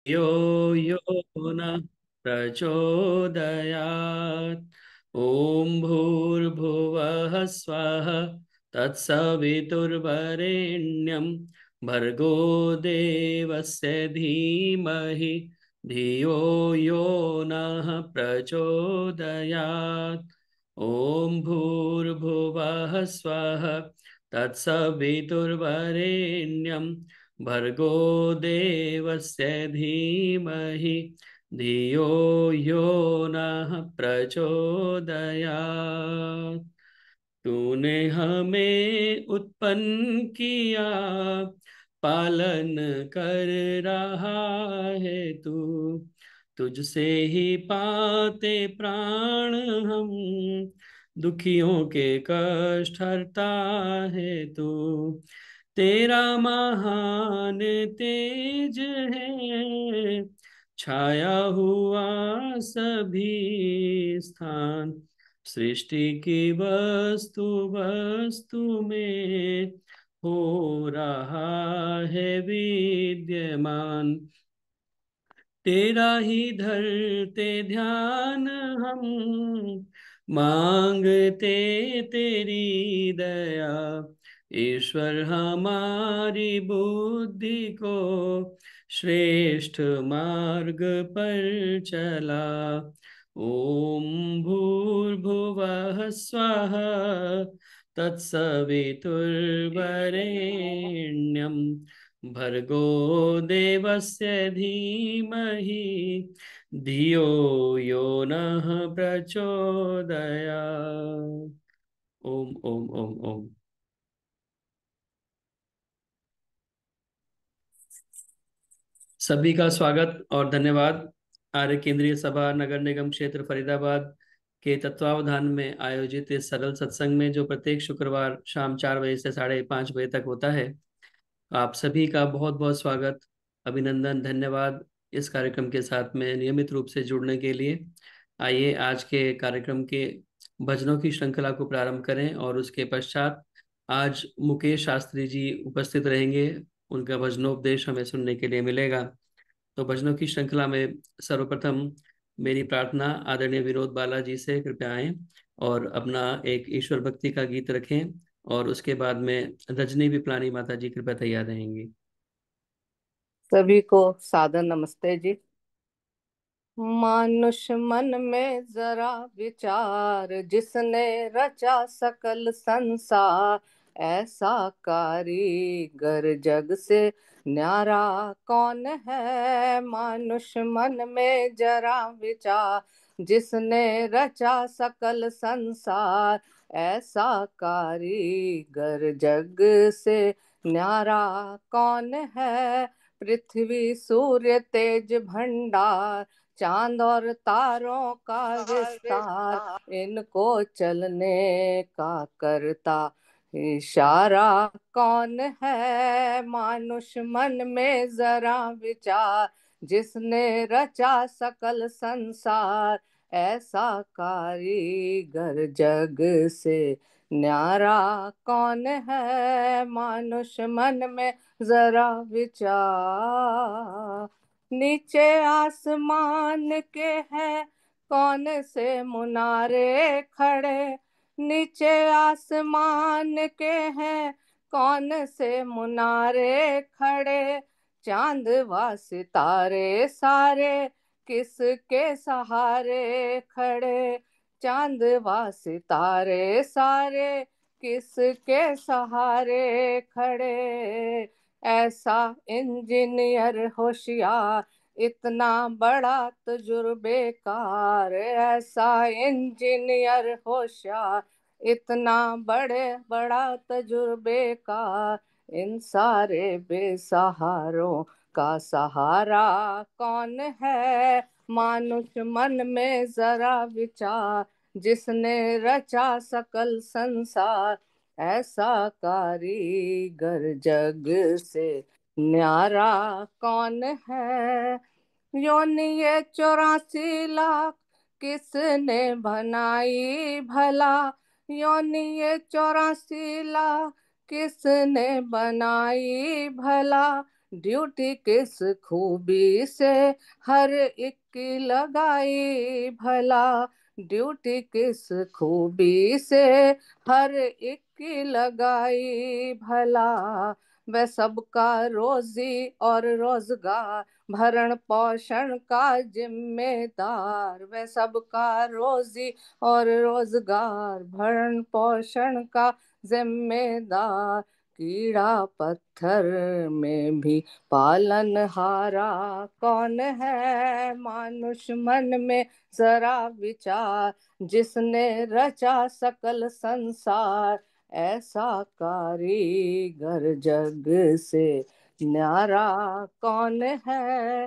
यो यो न प्रचोदयात्। ॐ भूर्भुवः स्वः तत्सवितुर्वरेण्यं भर्गो देवस्य धीमहि धियो यो नः प्रचोदयात्। ॐ भूर्भुवः स्वः तत्सवितुर्वरेण्यं भर्गो देवस्य धीमहि धियो यो नः प्रचोदयात्। तूने हमें उत्पन्न किया, पालन कर रहा है तू। तुझसे ही पाते प्राण हम, दुखियों के कष्ट हरता है तू। तेरा महान तेज है, छाया हुआ सभी स्थान। सृष्टि की वस्तु वस्तु में हो रहा है विद्यमान। तेरा ही धरते ध्यान हम, मांगते तेरी दया। ईश्वर हमारी बुद्धि को श्रेष्ठ मार्ग पर चला। ओम भूर्भुवः स्वः तत्सवितुर्वरेण्यं भर्गो देवस्य धीमहि धियो यो नः प्रचोदयात्। ओम ओम ओम ओम। सभी का स्वागत और धन्यवाद। आर्य केंद्रीय सभा नगर निगम क्षेत्र फरीदाबाद के तत्वावधान में आयोजित इस सरल सत्संग में, जो प्रत्येक शुक्रवार शाम 4 बजे से 5:30 बजे तक होता है, आप सभी का बहुत बहुत स्वागत, अभिनंदन, धन्यवाद। इस कार्यक्रम के साथ में नियमित रूप से जुड़ने के लिए आइए आज के कार्यक्रम के भजनों की श्रृंखला को प्रारंभ करें। और उसके पश्चात आज मुकेश शास्त्री जी उपस्थित रहेंगे, उनका भजनोपदेश हमें सुनने के लिए मिलेगा। तो भजनों की श्रृंखला में सर्वप्रथम मेरी प्रार्थना आदरणीय विनोद बालाजी से, कृपया आएं और अपना एक ईश्वर भक्ति का गीत रखें। और उसके बाद में रजनी विपलानी माता जी कृपया तैयार रहेंगी। सभी को सादर नमस्ते जी। मानुष मन में जरा विचार, जिसने रचा सकल संसार। ऐसा कारीगर जग से न्यारा कौन है। मानुष मन में जरा विचार, जिसने रचा सकल संसार। ऐसा कारीगर जग से न्यारा कौन है। पृथ्वी सूर्य तेज भंडार, चांद और तारों का विस्तार। इनको चलने का करता इशारा कौन है। मानुष मन में जरा विचार, जिसने रचा सकल संसार। ऐसा कारीगर जग से न्यारा कौन है। मानुष मन में जरा विचार। नीचे आसमान के हैं कौन से मुनारे खड़े। नीचे आसमान के हैं कौन से मुनारे खड़े। चांद व सितारे सारे किसके सहारे खड़े। चांद व सितारे सारे किसके सहारे खड़े। ऐसा इंजीनियर होशियार, इतना बड़ा तजुर्बेकार। ऐसा इंजीनियर होशियार, इतना बड़ा तजुर्बेकार। इन सारे बेसहारों का सहारा कौन है। मानुष मन में जरा विचार, जिसने रचा सकल संसार। ऐसा कारीगर जग से न्यारा कौन है। योनि ये 84 लाख किसने बनाई भला। योनि ये 84 लाख किसने बनाई भला। ड्यूटी किस खूबी से हर एक की लगाई भला, ड्यूटी किस खूबी से हर एक की लगाई भला, वह सबका रोजी और रोजगार भरण पोषण का जिम्मेदार, वह सबका रोजी और रोजगार भरण पोषण का जिम्मेदार, कीड़ा पत्थर में भी पालनहारा कौन है, मानुष मन में जरा विचार, जिसने रचा सकल संसार, ऐसा कारीगर जग से न्यारा कौन है,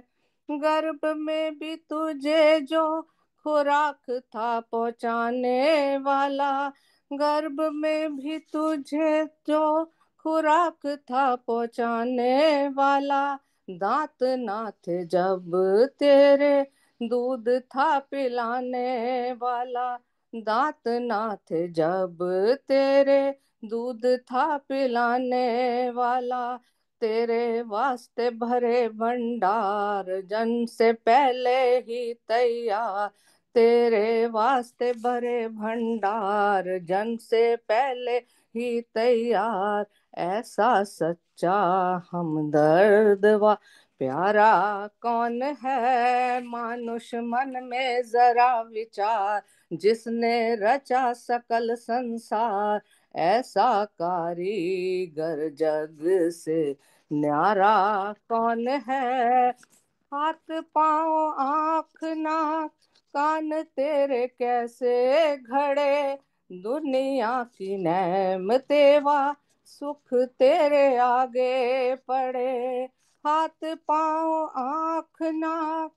गर्भ में भी तुझे जो खुराक था पहुंचाने वाला, गर्भ में भी तुझे जो खुराक था पहुंचाने वाला, दांत ना थे जब तेरे दूध था पिलाने वाला, दांत ना थे जब तेरे दूध था पिलाने वाला, तेरे वास्ते भरे भंडार जन्म से पहले ही तैयार, तेरे वास्ते भरे भंडार जन्म से पहले ही तैयार, ऐसा सच्चा हमदर्द व प्यारा कौन है, मानुष मन में जरा विचार, जिसने रचा सकल संसार, ऐसा कारीगर जग से न्यारा कौन है, हाथ पांव आंख नाक कान तेरे कैसे घड़े, दुनिया की नेम तेवा सुख तेरे आगे पड़े, हाथ पांव आंख नाक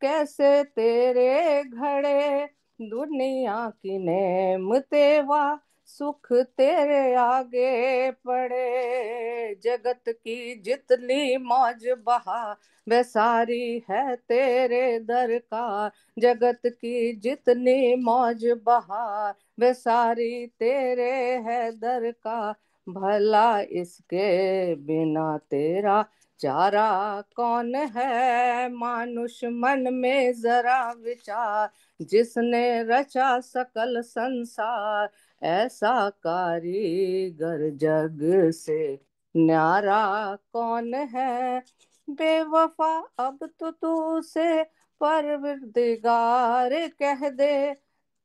कैसे तेरे घड़े, दुनिया की नेम तेवा सुख तेरे आगे पड़े, जगत की जितनी मौज बहा वह सारी है तेरे दरकार, जगत की जितनी मौज बहा वह सारी तेरे है दरकार, भला इसके बिना तेरा चारा कौन है, मानुष मन में जरा विचार, जिसने रचा सकल संसार, ऐसा कारीगर जग से न्यारा कौन है, बेवफा अब तो तू से परवरदिगार कह दे,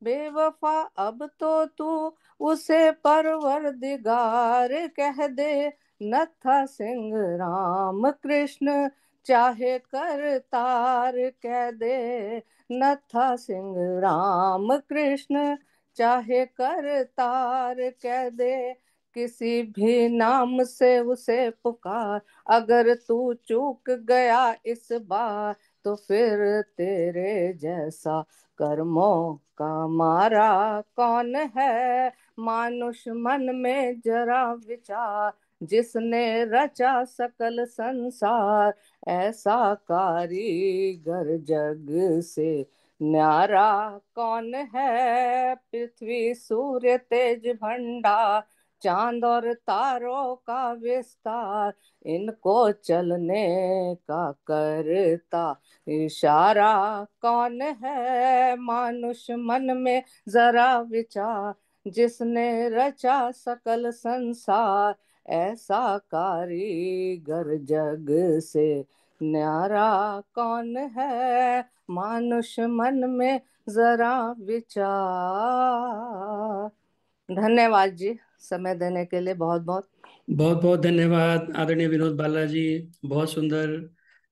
बेवफा अब तो तू उसे परवरदिगार कह दे, नत्था सिंह राम कृष्ण चाहे करतार कह दे, नत्था सिंह राम कृष्ण चाहे करतार कह दे, किसी भी नाम से उसे पुकार, अगर तू चूक गया इस बार, तो फिर तेरे जैसा कर्मों का मारा कौन है, मानुष मन में जरा विचार, जिसने रचा सकल संसार, ऐसा कारीगर जग से न्यारा कौन है, पृथ्वी सूर्य तेज भंडार चांद और तारों का विस्तार, इनको चलने का करता इशारा कौन है, मानुष मन में जरा विचार, जिसने रचा सकल संसार, ऐसा कारीगर जग से न्यारा कौन है, मानुष मन में जरा विचार। धन्यवाद जी, समय देने के लिए बहुत बहुत। बहुत बहुत धन्यवाद आदरणीय विनोद बालाजी। बहुत सुंदर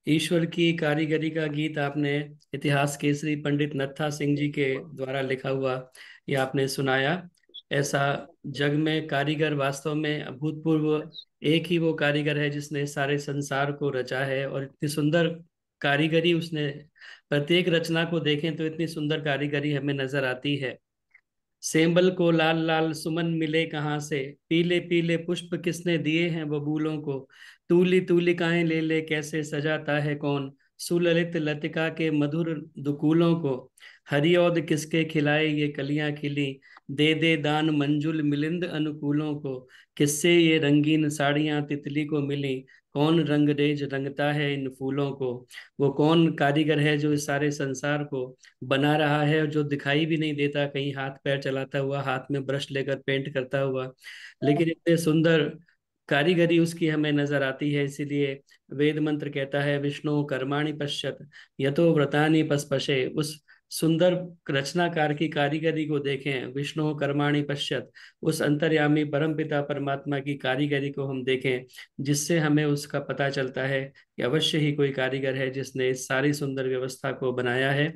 ईश्वर की कारीगरी का गीत आपने इतिहास केसरी पंडित नत्था सिंह जी के द्वारा लिखा हुआ ये आपने सुनाया। ऐसा जग में कारीगर वास्तव में अभूतपूर्व एक ही वो कारीगर है जिसने सारे संसार को रचा है, और इतनी सुंदर कारीगरी उसने, प्रत्येक रचना को देखें तो इतनी सुंदर कारीगरी हमें नजर आती है। सेंबल को लाल लाल सुमन मिले कहाँ से, पीले पीले पुष्प किसने दिए हैं बबूलों को, तूली तूलिकाएं ले ले कैसे सजाता है कौन, सुललित लतिका के मधुर दुकूलों को, हरिऔध किसके खिलाए ये कलियां खिली, दे दान मंजुल मिलिंद अनुकूलों को, किससे ये रंगीन साड़ियां तितली को मिली, कौन रंगरेज रंगता है इन फूलों को, वो कौन कारीगर है जो इस सारे संसार को बना रहा है, और जो दिखाई भी नहीं देता, कहीं हाथ पैर चलाता हुआ, हाथ में ब्रश लेकर पेंट करता हुआ, लेकिन इतने सुंदर कारीगरी उसकी हमें नजर आती है। इसीलिए वेद मंत्र कहता है, विष्णु कर्माणि पश्यत यतो व्रतानि पस्पशे। उस सुंदर रचनाकार की कारीगरी को देखें, विष्णु कर्माणि पश्यत, उस अंतर्यामी परमपिता परमात्मा की कारीगरी को हम देखें, जिससे हमें उसका पता चलता है कि अवश्य ही कोई कारीगर है जिसने इस सारी सुंदर व्यवस्था को बनाया है।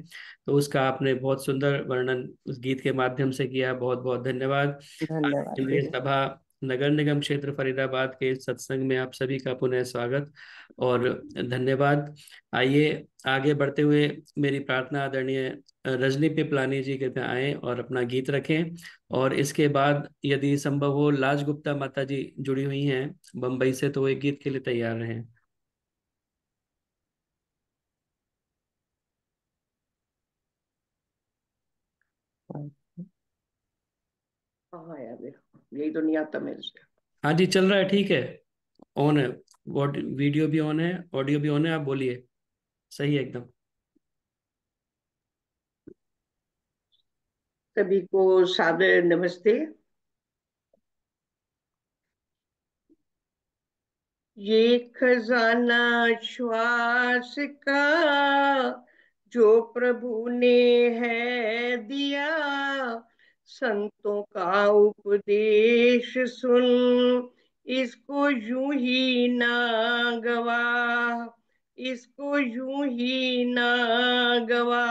तो उसका आपने बहुत सुंदर वर्णन उस गीत के माध्यम से किया, बहुत बहुत धन्यवाद। आज धन्यवाद केंद्रीय जी। सभा नगर निगम क्षेत्र फरीदाबाद के इस सत्संग में आप सभी का पुनः स्वागत और धन्यवाद। आइए आगे बढ़ते हुए मेरी प्रार्थना आदरणीय रजनी पिपलानी जी कृपया आए और अपना गीत रखें। और इसके बाद यदि संभव हो, लाज गुप्ता माता जी जुड़ी हुई हैं बम्बई से, तो वो एक गीत के लिए तैयार रहें। हाँ यार देखो, यही तो नहीं आता मेरे से। हाँ जी, चल रहा है, ठीक है, ऑन है। वीडियो भी ऑन है, ऑडियो भी ऑन है, आप बोलिए, सही है एकदम। सभी को सादर नमस्ते। ये खजाना श्वास का जो प्रभु ने है दिया, संतों का उपदेश सुन, इसको यूं ही ना गवा, इसको यूं ही ना गवा।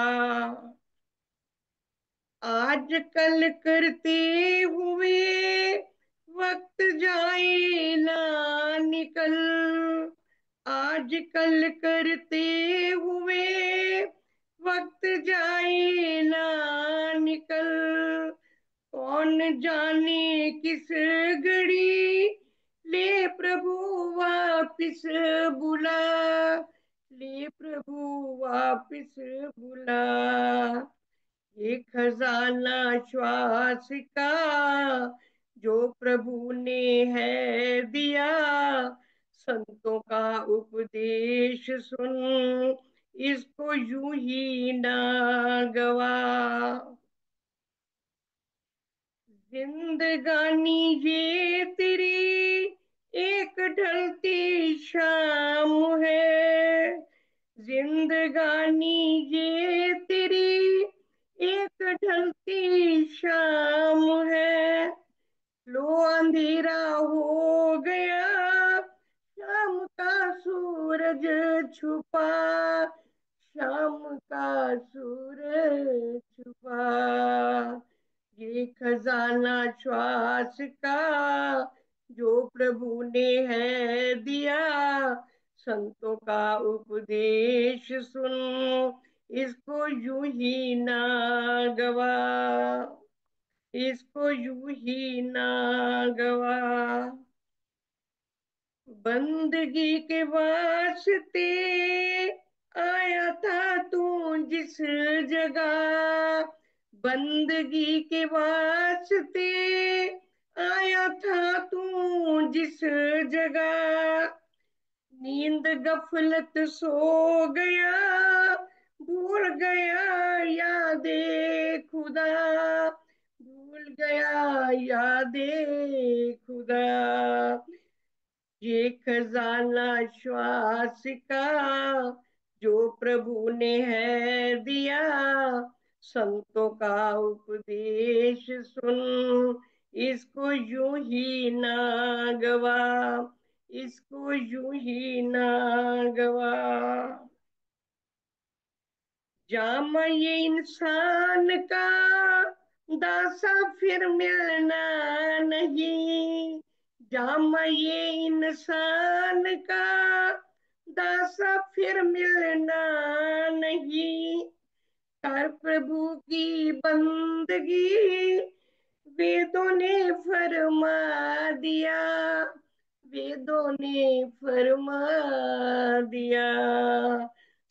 आज कल करते हुए वक्त जाए ना निकल, आज कल करते हुए वक्त जाए ना निकल, कौन जाने किस घड़ी ले प्रभु वापिस बुला, ले प्रभु वापिस बुला। ये खजाना श्वास का जो प्रभु ने है दिया, संतों का उपदेश सुन, इसको यूं ही ना गवा। जिंदगानी ये तेरी एक ढलती शाम है, जिंदगानी ये तेरी एक ढलती शाम है, लो अंधेरा हो गया, शाम का सूरज छुपा, शाम का सूरज छुपा। ये खजाना श्वास का जो प्रभु ने है दिया, संतों का उपदेश सुन, इसको यूं ही ना गवा, इसको यूं ही ना गवा। बंदगी के वास्ते आया था तू जिस जगह, बंदगी के वास्ते आया था तू जिस जगह, नींद गफलत सो गया, भूल गया यादे खुदा, भूल गया यादे खुदा। ये खजाना श्वास का जो प्रभु ने है दिया, संतों का उपदेश सुन, इसको यूं ही ना गवा, इसको यूं ही ना गवा। जाम ये इंसान का दासा फिर मिलना नहीं, जाम ये इंसान का दासा फिर मिलना नहीं, कर प्रभु की बंदगी वेदों ने फरमा दिया, वेदों ने फरमा दिया,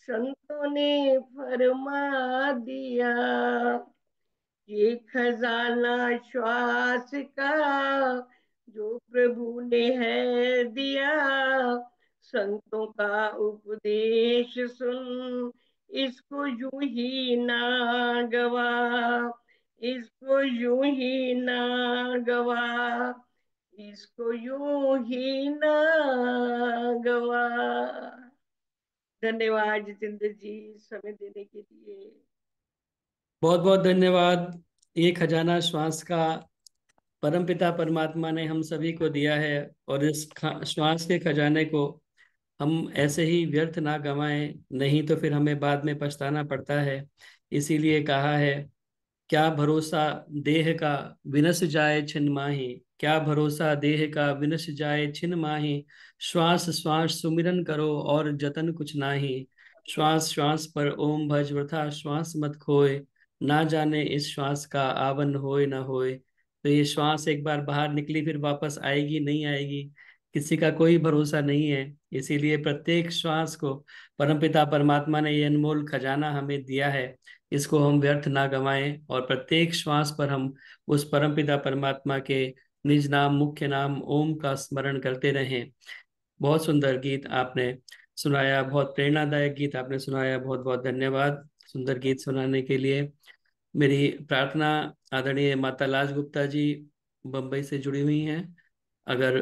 संतों ने फरमा दिया। ये खजाना श्वास का जो प्रभु ने है दिया, संतों का उपदेश सुन, इसको यूं ही ना गवा, इसको यूं ही ना गवा, इसको यूं ही ना गवा। धन्यवाद जितेंद्र जी, समय देने के लिए। बहुत बहुत धन्यवाद। ये खजाना श्वास का परमपिता परमात्मा ने हम सभी को दिया है, और इस श्वास के खजाने को हम ऐसे ही व्यर्थ ना गंवाएं, नहीं तो फिर हमें बाद में पछताना पड़ता है। इसीलिए कहा है, क्या भरोसा देह का विनश जाए छिन माही, क्या भरोसा देह का विनश जाए छिन माही, श्वास श्वास सुमिरन करो और जतन कुछ नाही, श्वास श्वास पर ओम भज वृथा श्वास मत खोए, ना जाने इस श्वास का आवन होए ना होए। तो ये श्वास एक बार बाहर निकली फिर वापस आएगी नहीं आएगी, किसी का कोई भरोसा नहीं है। इसीलिए प्रत्येक श्वास को परमपिता परमात्मा ने ये अनमोल खजाना हमें दिया है, इसको हम व्यर्थ ना गंवाएं, और प्रत्येक श्वास पर हम उस परमपिता परमात्मा के निज नाम मुख्य नाम ओम का स्मरण करते रहें। बहुत सुंदर गीत आपने सुनाया, बहुत प्रेरणादायक गीत आपने सुनाया, बहुत बहुत धन्यवाद सुंदर गीत सुनाने के लिए। मेरी प्रार्थना आदरणीय माता लाज गुप्ता जी बम्बई से जुड़ी हुई हैं, अगर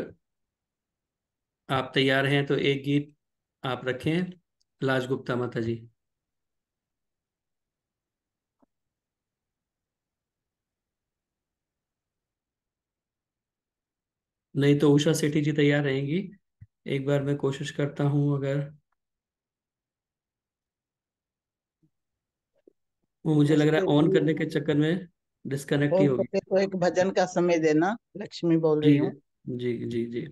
आप तैयार हैं तो एक गीत आप रखें, लाज गुप्ता माता जी। नहीं तो उषा सेठी जी तैयार रहेंगी, एक बार मैं कोशिश करता हूँ, अगर वो मुझे लग रहा नमस्ते है ऑन जी। करने के चक्कर में डिस्कनेक्ट ही हो होगी। सके तो एक भजन का समय देना। लक्ष्मी बोल जी रही हूँ। जी जी जी।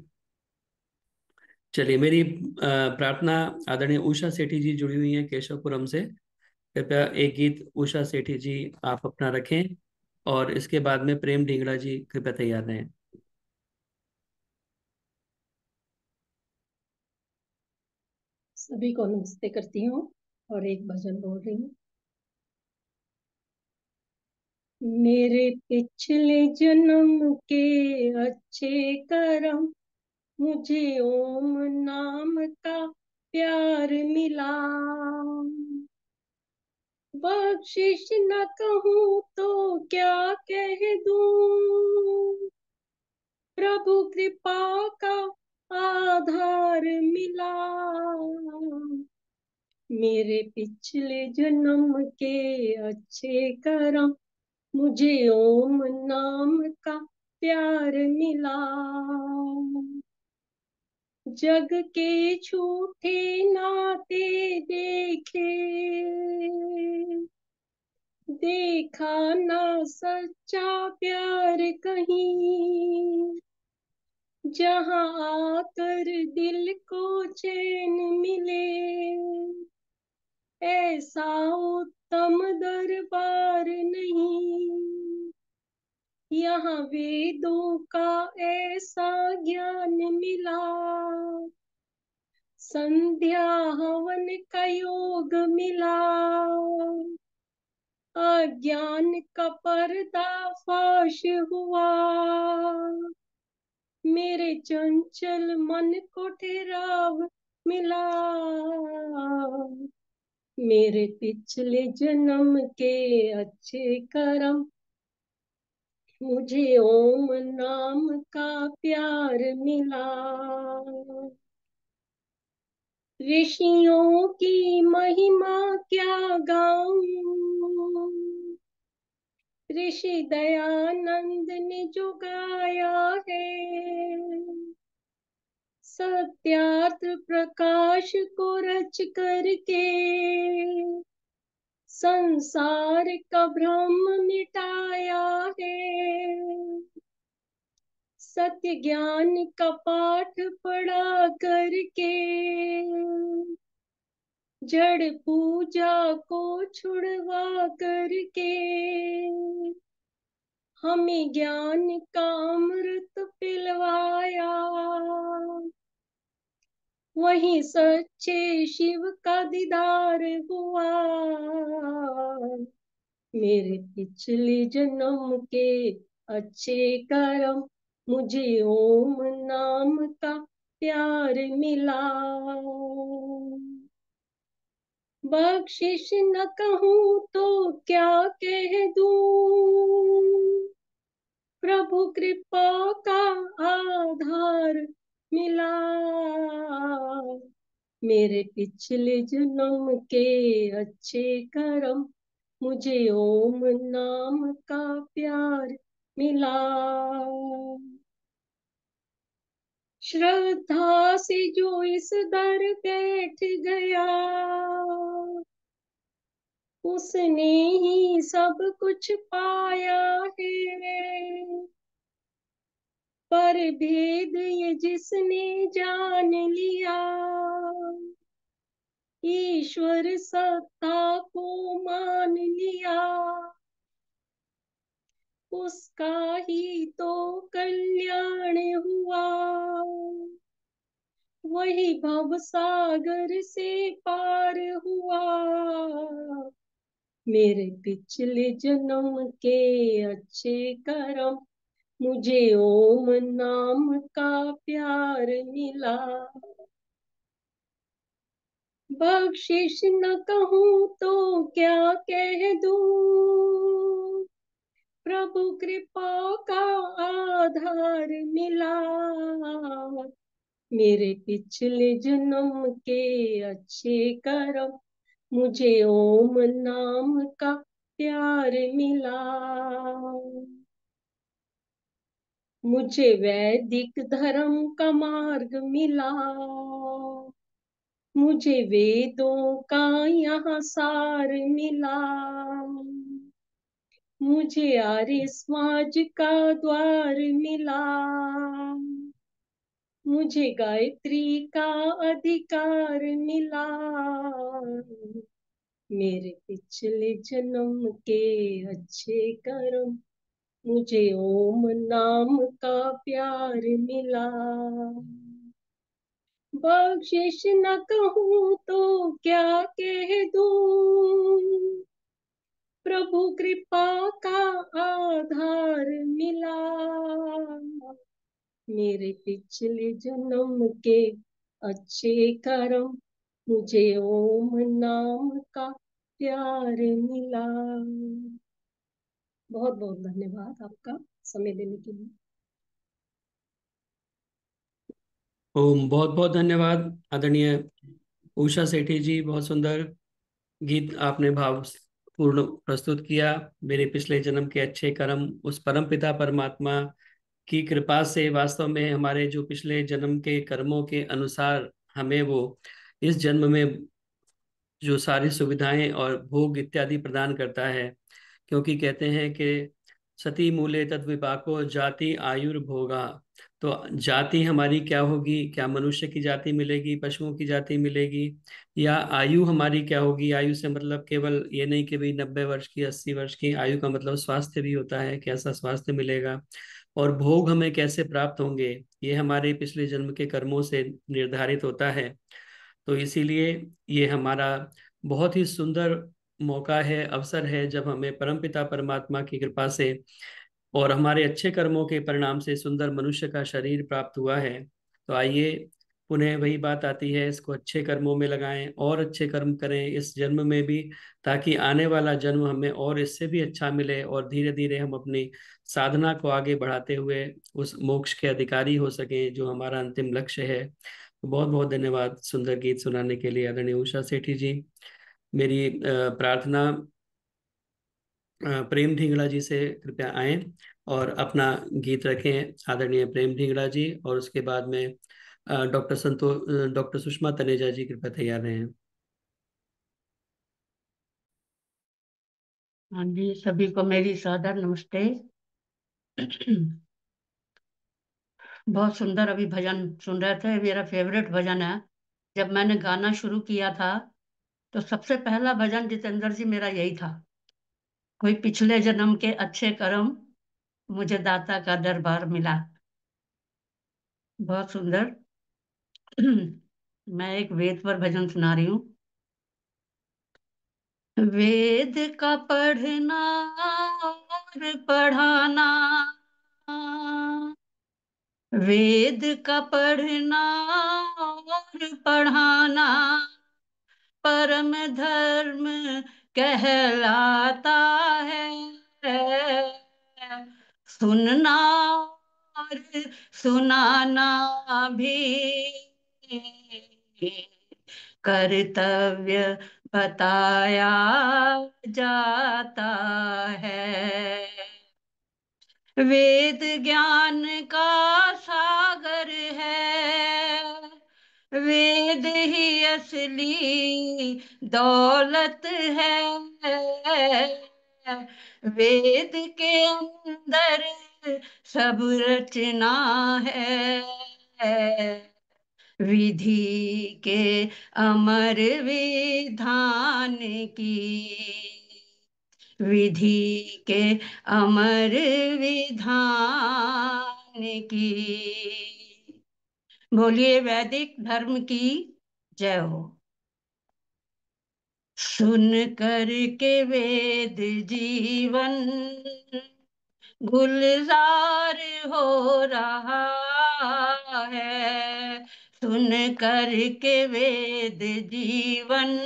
चलिए, मेरी प्रार्थना आदरणीय उषा सेठी जी जुड़ी हुई हैं केशवपुरम से, कृपया एक गीत उषा सेठी जी आप अपना रखें, और इसके बाद में प्रेम ढींगड़ा जी कृपया तैयार रहें। सभी को नमस्ते करती हूँ और एक भजन बोल रही हूँ। मेरे पिछले जन्म के अच्छे कर्म, मुझे ओम नाम का प्यार मिला, बख्शिश न कहूँ तो क्या कह दूँ, प्रभु कृपा का आधार मिला। मेरे पिछले जन्म के अच्छे कर्म, मुझे ओम नाम का प्यार मिला, जग के झूठे नाते देखे, देखा ना सच्चा प्यार कहीं, जहाँ आकर दिल को चैन मिले, ऐसा उत्तम दरबार नहीं, यहाँ वेदों का ऐसा ज्ञान मिला, संध्या हवन का योग मिला, अज्ञान का पर्दा फाश हुआ, मेरे चंचल मन को ठहराव मिला। मेरे पिछले जन्म के अच्छे कर्म, मुझे ओम नाम का प्यार मिला, ऋषियों की महिमा क्या गाऊं, ऋषि दयानंद ने जो गाया है, सत्यार्थ प्रकाश को रच करके, संसार का भ्रम मिटाया है, सत्य ज्ञान का पाठ पढ़ा करके, जड़ पूजा को छुड़वा करके, हमें ज्ञान का अमृत पिलवाया, वहीं सच्चे शिव का दीदार हुआ। मेरे पिछले जन्म के अच्छे कर्म, मुझे ओम नाम का प्यार मिला। बख्शिश न कहूँ तो क्या कह दूँ, प्रभु कृपा का आधार मिला। मेरे पिछले जन्म के अच्छे कर्म, मुझे ओम नाम का प्यार मिला। श्रद्धा से जो इस दर बैठ गया, उसने ही सब कुछ पाया है। पर भेद ये जिसने जान लिया, ईश्वर सत्ता को मान लिया, उसका ही तो कल्याण हुआ। वही भव सागर से पार हुआ। मेरे पिछले जन्म के अच्छे कर्म, मुझे ओम नाम का प्यार मिला। बख्शिश न कहूँ तो क्या कह दूँ, प्रभु कृपा का आधार मिला। मेरे पिछले जन्म के अच्छे कर्म, मुझे ओम नाम का प्यार मिला। मुझे वैदिक धर्म का मार्ग मिला। मुझे वेदों का यहाँ सार मिला। मुझे आर्य समाज का द्वार मिला। मुझे गायत्री का अधिकार मिला। मेरे पिछले जन्म के अच्छे कर्म, मुझे ओम नाम का प्यार मिला। बख्शिश न कहूँ तो क्या कह दूँ, प्रभु कृपा का आधार मिला। मेरे पिछले जन्म के अच्छे कर्म, मुझे ओम नाम का प्यार मिला। बहुत बहुत धन्यवाद आपका समय देने के लिए। ओम, बहुत बहुत धन्यवाद आदरणीय उषा सेठी जी। बहुत सुंदर गीत आपने भावपूर्ण प्रस्तुत किया। मेरे पिछले जन्म के अच्छे कर्म, उस परम पिता परमात्मा की कृपा से वास्तव में हमारे जो पिछले जन्म के कर्मों के अनुसार हमें वो इस जन्म में जो सारी सुविधाएं और भोग इत्यादि प्रदान करता है। क्योंकि कहते हैं कि सती मूले तद विपाको जाति आयुर्भोगा। तो जाति हमारी क्या होगी? क्या मनुष्य की जाति मिलेगी, पशुओं की जाति मिलेगी, या आयु हमारी क्या होगी? आयु से मतलब केवल ये नहीं कि भाई 90 वर्ष की, 80 वर्ष की। आयु का मतलब स्वास्थ्य भी होता है, कैसा स्वास्थ्य मिलेगा। और भोग हमें कैसे प्राप्त होंगे, ये हमारे पिछले जन्म के कर्मों से निर्धारित होता है। तो इसीलिए ये हमारा बहुत ही सुंदर मौका है, अवसर है, जब हमें परमपिता परमात्मा की कृपा से और हमारे अच्छे कर्मों के परिणाम से सुंदर मनुष्य का शरीर प्राप्त हुआ है। तो आइए, पुनः वही बात आती है, इसको अच्छे कर्मों में लगाएं और अच्छे कर्म करें इस जन्म में भी, ताकि आने वाला जन्म हमें और इससे भी अच्छा मिले और धीरे धीरे हम अपनी साधना को आगे बढ़ाते हुए उस मोक्ष के अधिकारी हो सकें जो हमारा अंतिम लक्ष्य है। तो बहुत बहुत धन्यवाद सुंदर गीत सुनाने के लिए आदरणीय उषा सेठी जी। मेरी प्रार्थना प्रेम ढींगड़ा जी से कृपया आए और अपना गीत रखें, आदरणीय प्रेम ढींगड़ा जी। और उसके बाद में डॉक्टर सुषमा तनेजा जी कृपया तैयार रहें। हाँ जी, सभी को मेरी सादर नमस्ते। बहुत सुंदर अभी भजन सुन रहे थे, मेरा फेवरेट भजन है। जब मैंने गाना शुरू किया था तो सबसे पहला भजन जितेंद्र जी मेरा यही था, कोई पिछले जन्म के अच्छे कर्म, मुझे दाता का दरबार मिला। बहुत सुंदर। मैं एक वेद पर भजन सुना रही हूँ। वेद का पढ़ना और पढ़ाना, वेद का पढ़ना और पढ़ाना परम धर्म कहलाता है। सुनना और सुनाना भी कर्तव्य बताया जाता है। वेद ज्ञान का सागर है, वेद ही असली दौलत है। वेद के अंदर सब रचना है, विधि के अमर विधान की, विधि के अमर विधान की। बोलिए वैदिक धर्म की जय हो। सुन कर के वेद जीवन गुलजार हो रहा है। सुन कर के वेद जीवन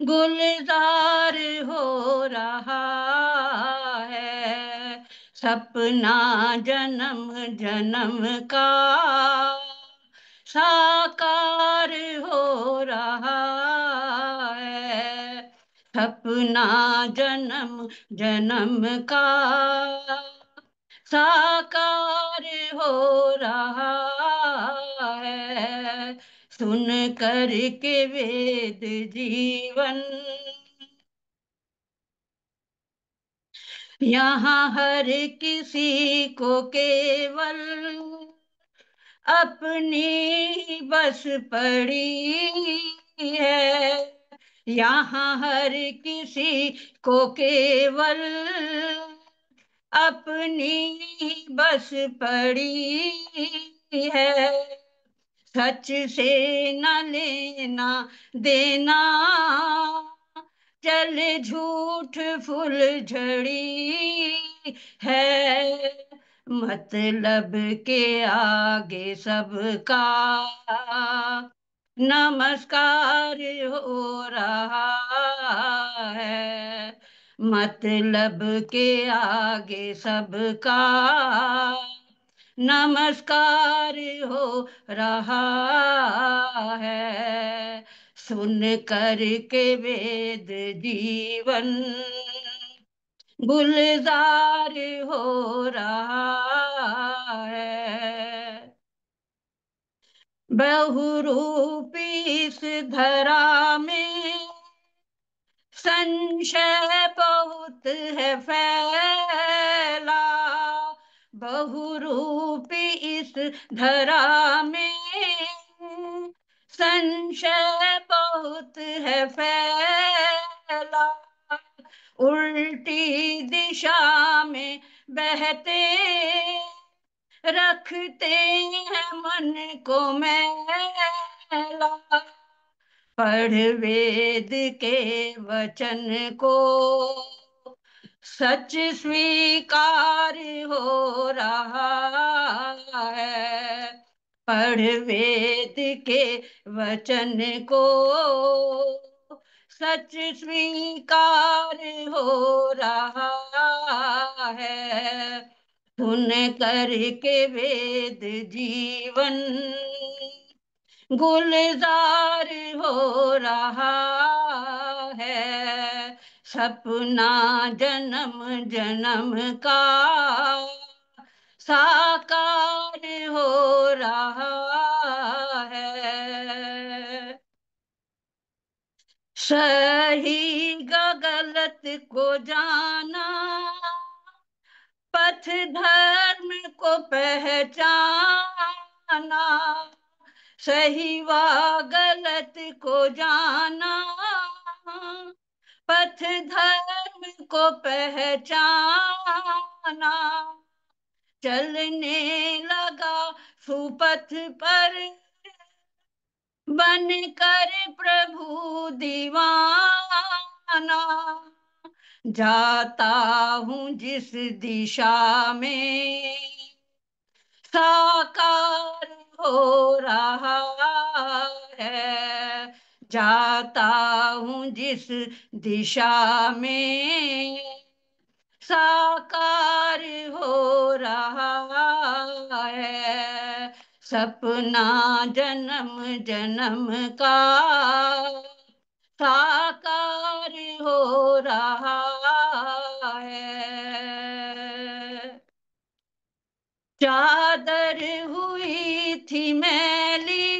गुलजार हो रहा है। सपना जन्म जन्म का साकार हो रहा है। सपना जन्म जन्म का साकार हो रहा है। सुन कर के वेद जीवन यहाँ हर किसी को केवल अपनी बस पड़ी है। यहाँ हर किसी को केवल अपनी बस पड़ी है। सच से न लेना देना, चल झूठ फुल झड़ी है। मतलब के आगे सबका नमस्कार हो रहा है। मतलब के आगे सबका नमस्कार हो रहा है। सुन कर के वेद जीवन गुलजार हो रहा है। बहुरूपी इस धरा में संशय बहुत है फैला। बहुरूपी इस धरा में संशय बहुत है फैला। उल्टी दिशा में बहते रखते हैं मन को मैला। पढ़ वेद के वचन को सच स्वीकार हो रहा है। पढ़ वेद के वचन को सच स्वीकार हो रहा है। सुन कर के वेद जीवन गुलजार हो रहा है। सपना जन्म जन्म का साकार हो रहा है। सही गलत को जाना, पथ धर्म को पहचाना। सही व गलत को जाना, पथ धर्म को पहचाना। चलने लगा सुपथ पर बन कर प्रभु दीवाना। जाता हूँ जिस दिशा में साकार हो रहा है। जाता हूँ जिस दिशा में, साकार हो रहा है। सपना जन्म जन्म का साकार हो रहा है। चादर हुई थी मैली,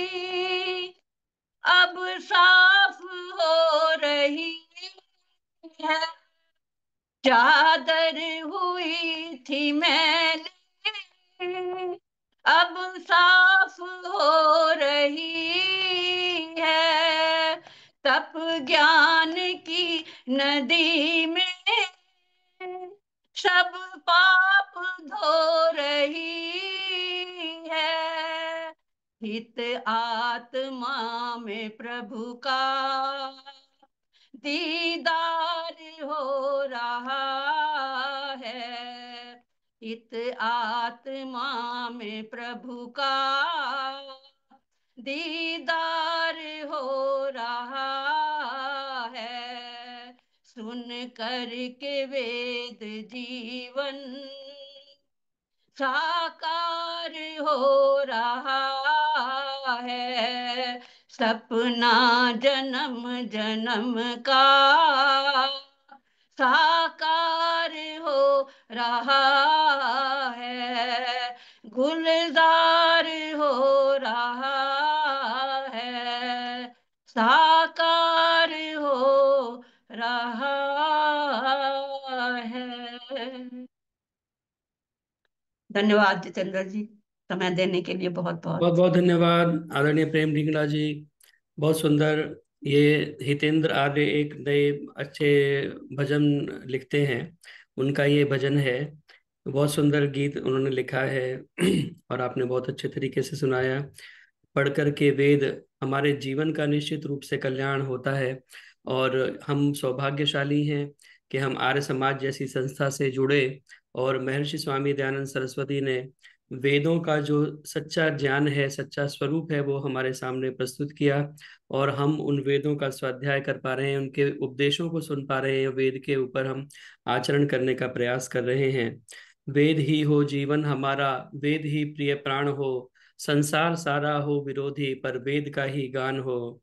अब साफ हो रही है। चादर हुई थी मैली, अब साफ हो रही है। तप ज्ञान की नदी में सब पाप धो रही है। हित आत्मा में प्रभु का दीदार हो रहा है। हित आत्मा में प्रभु का दीदार हो रहा है। सुन कर के वेद जीवन साकार हो रहा है। सपना जन्म जन्म का साकार हो रहा है। गुलजार हो रहा है, साकार हो रहा है। धन्यवाद जितेंद्र जी, समय देने के लिए बहुत बहुत बहुत। बहुत धन्यवाद आदरणीय प्रेम ढिंगड़ा जी। बहुत सुंदर। ये हितेंद्र आर्य एक नए अच्छे भजन लिखते हैं, उनका ये भजन है। बहुत सुंदर गीत उन्होंने लिखा है और आपने बहुत अच्छे तरीके से सुनाया। पढ़कर के वेद हमारे जीवन का निश्चित रूप से कल्याण होता है। और हम सौभाग्यशाली हैं कि हम आर्य समाज जैसी संस्था से जुड़े, और महर्षि स्वामी दयानंद सरस्वती ने वेदों का जो सच्चा ज्ञान है, सच्चा स्वरूप है, वो हमारे सामने प्रस्तुत किया। और हम उन वेदों का स्वाध्याय कर पा रहे हैं, उनके उपदेशों को सुन पा रहे हैं, वेद के ऊपर हम आचरण करने का प्रयास कर रहे हैं। वेद ही हो जीवन हमारा, वेद ही प्रिय प्राण हो, संसार सारा हो विरोधी, पर वेद का ही गान हो।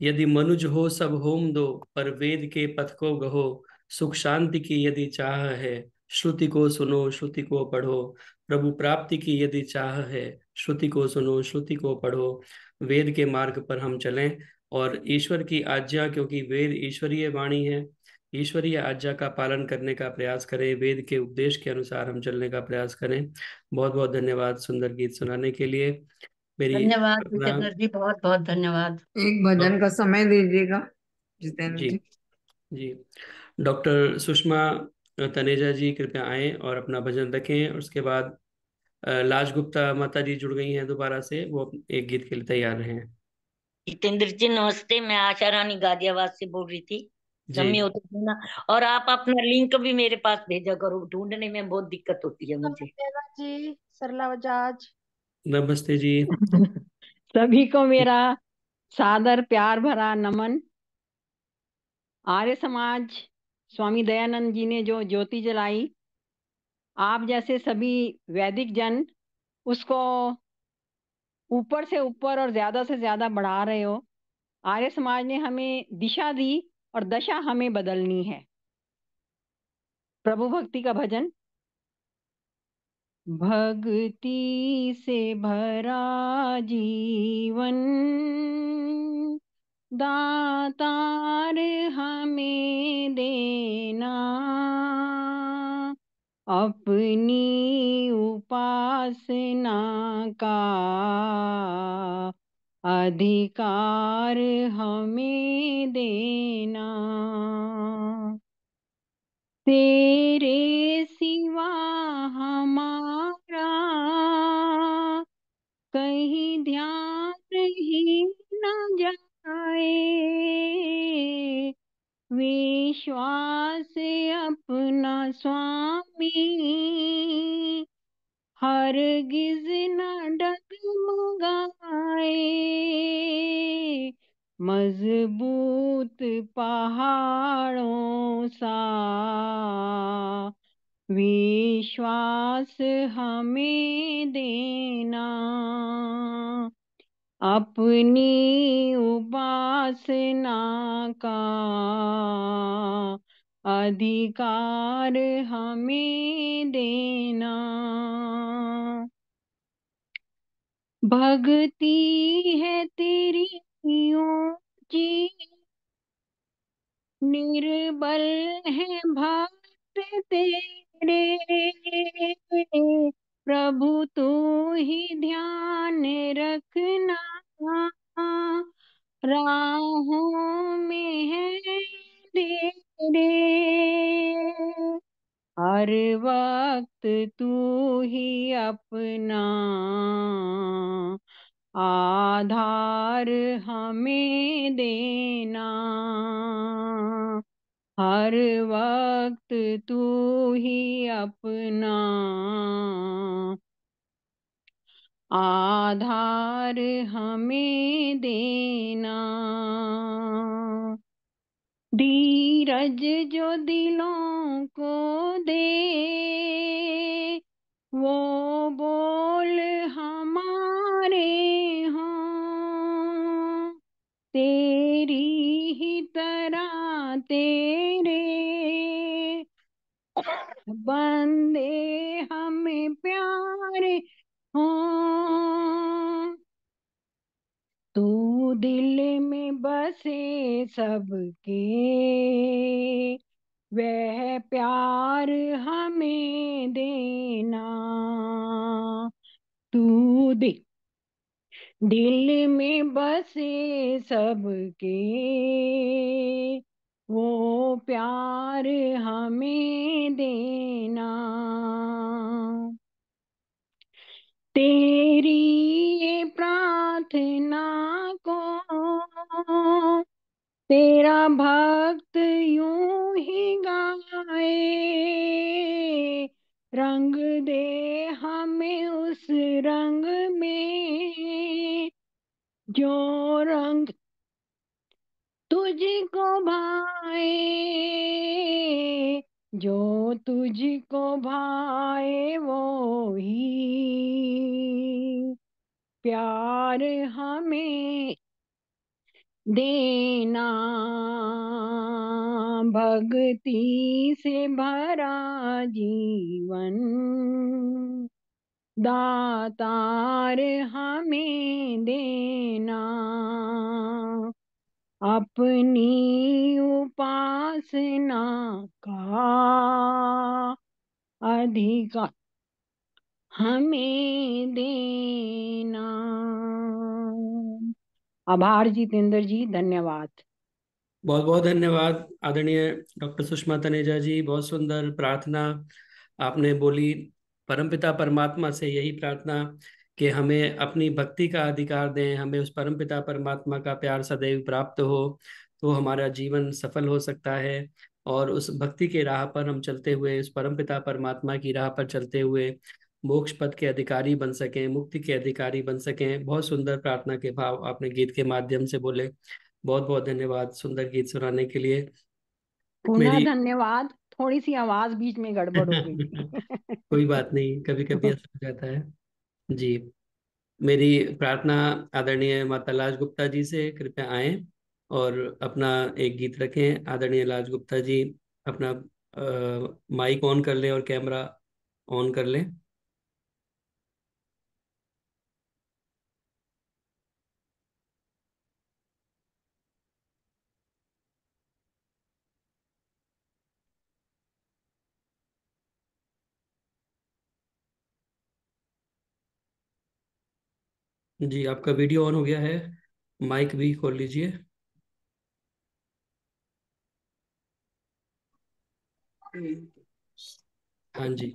यदि मनुज हो सब होम दो, पर वेद के पथ को गहो। सुख शांति की यदि चाह है, श्रुति को सुनो श्रुति को पढ़ो। प्रभु प्राप्ति की यदि चाह है, श्रुति को सुनो श्रुति को पढ़ो। वेद के मार्ग पर हम चलें, और ईश्वर की आज्ञा, क्योंकि वेद ईश्वरीय वाणी है, ईश्वरीय आज्ञा का पालन करने का प्रयास करें, वेद के उपदेश के अनुसार हम चलने का प्रयास करें। बहुत बहुत धन्यवाद सुंदर गीत सुनाने के लिए। मेरी धन्यवाद प्रार्थना। जितेंद्र जी, बहुत बहुत धन्यवाद। एक भजन का समय दीजिएगा जितेंद्र जी जी। जी। डॉक्टर सुषमा तनेजा जी कृपया आएं और अपना भजन रखें, और उसके बाद लाज गुप्ता माता जी जुड़ गई हैं दोबारा से, वो एक गीत के लिए तैयार रहे हैं। जितेंद्र जी नमस्ते, मैं आशा रानी गाजियाबाद से बोल रही थी। जी समय हो तो देना, और आप अपना लिंक भी मेरे पास भेजा करो, ढूंढने में बहुत दिक्कत होती है मुझे। जी सरला बजाज। नमस्ते जी। सभी को मेरा सादर प्यार भरा नमन। आर्य समाज स्वामी दयानंद जी ने जो ज्योति जलाई, आप जैसे सभी वैदिक जन उसको ऊपर से ऊपर और ज्यादा से ज्यादा बढ़ा रहे हो। आर्य समाज ने हमें दिशा दी और दशा हमें बदलनी है। प्रभु भक्ति का भजन। भक्ति से भरा जीवन दातार हमें देना, अपनी उपासना का अधिकार हमें देना। तेरे सिवा हमारा कहीं ध्यान ही न जाए, विश्वास अपना स्वामी हरगिज न डगमगाए, मजबूत पहाड़ों सा विश्वास हमें देना। अपनी उपासना का अधिकार हमें देना। भक्ति है तेरी ऊंची, निर्बल है भक्त तेरे, प्रभु तू ही ध्यान रखना, राहों में है तेरे, हर वक्त तू ही अपना आधार हमें देना। हर वक्त तू ही अपना आधार हमें देना। धीरज जो दिलों को दे, वो बोल हमारे हों, तेरी ही तरह तेरे बंदे हमें प्यारे हों। तू दिल में बसे सबके, वह प्यार हमें देना। तू दिल में बसे सबके, वो प्यार हमें देना। तेरी ये प्रार्थना को तेरा भक्त यूं ही गाए, रंग दे हमें उस रंग में, जो रंग तुझको भाए, जो तुझको भाए वो ही प्यार हमें देना। भक्ति से भरा जीवन दातार हमें देना। अपनी उपासना का अधिकार हमें देना। आभार जितेंद्र जी, धन्यवाद। बहुत बहुत धन्यवाद आदरणीय डॉक्टर सुषमा तनेजा जी। बहुत सुंदर प्रार्थना आपने बोली। परमपिता परमात्मा से यही प्रार्थना कि हमें अपनी भक्ति का अधिकार दें, हमें उस परमपिता परमात्मा का प्यार सदैव प्राप्त हो, तो हमारा जीवन सफल हो सकता है। और उस भक्ति के राह पर हम चलते हुए, उस परमपिता परमात्मा की राह पर चलते हुए मोक्ष पद के अधिकारी बन सकें, मुक्ति के अधिकारी बन सकें। बहुत सुंदर प्रार्थना के भाव आपने गीत के माध्यम से बोले। बहुत बहुत धन्यवाद सुंदर गीत सुनाने के लिए। पुनः मेरी धन्यवाद, थोड़ी सी आवाज बीच में गड़बड़ हो गई थी। कोई बात नहीं, कभी कभी ऐसा हो जाता है जी। मेरी प्रार्थना आदरणीय माता लाज गुप्ता जी से, कृपया आए और अपना एक गीत रखें। आदरणीय लाज गुप्ता जी अपना माइक ऑन कर लें और कैमरा ऑन कर लें। जी, आपका वीडियो ऑन हो गया है, माइक भी खोल लीजिए। हाँ जी।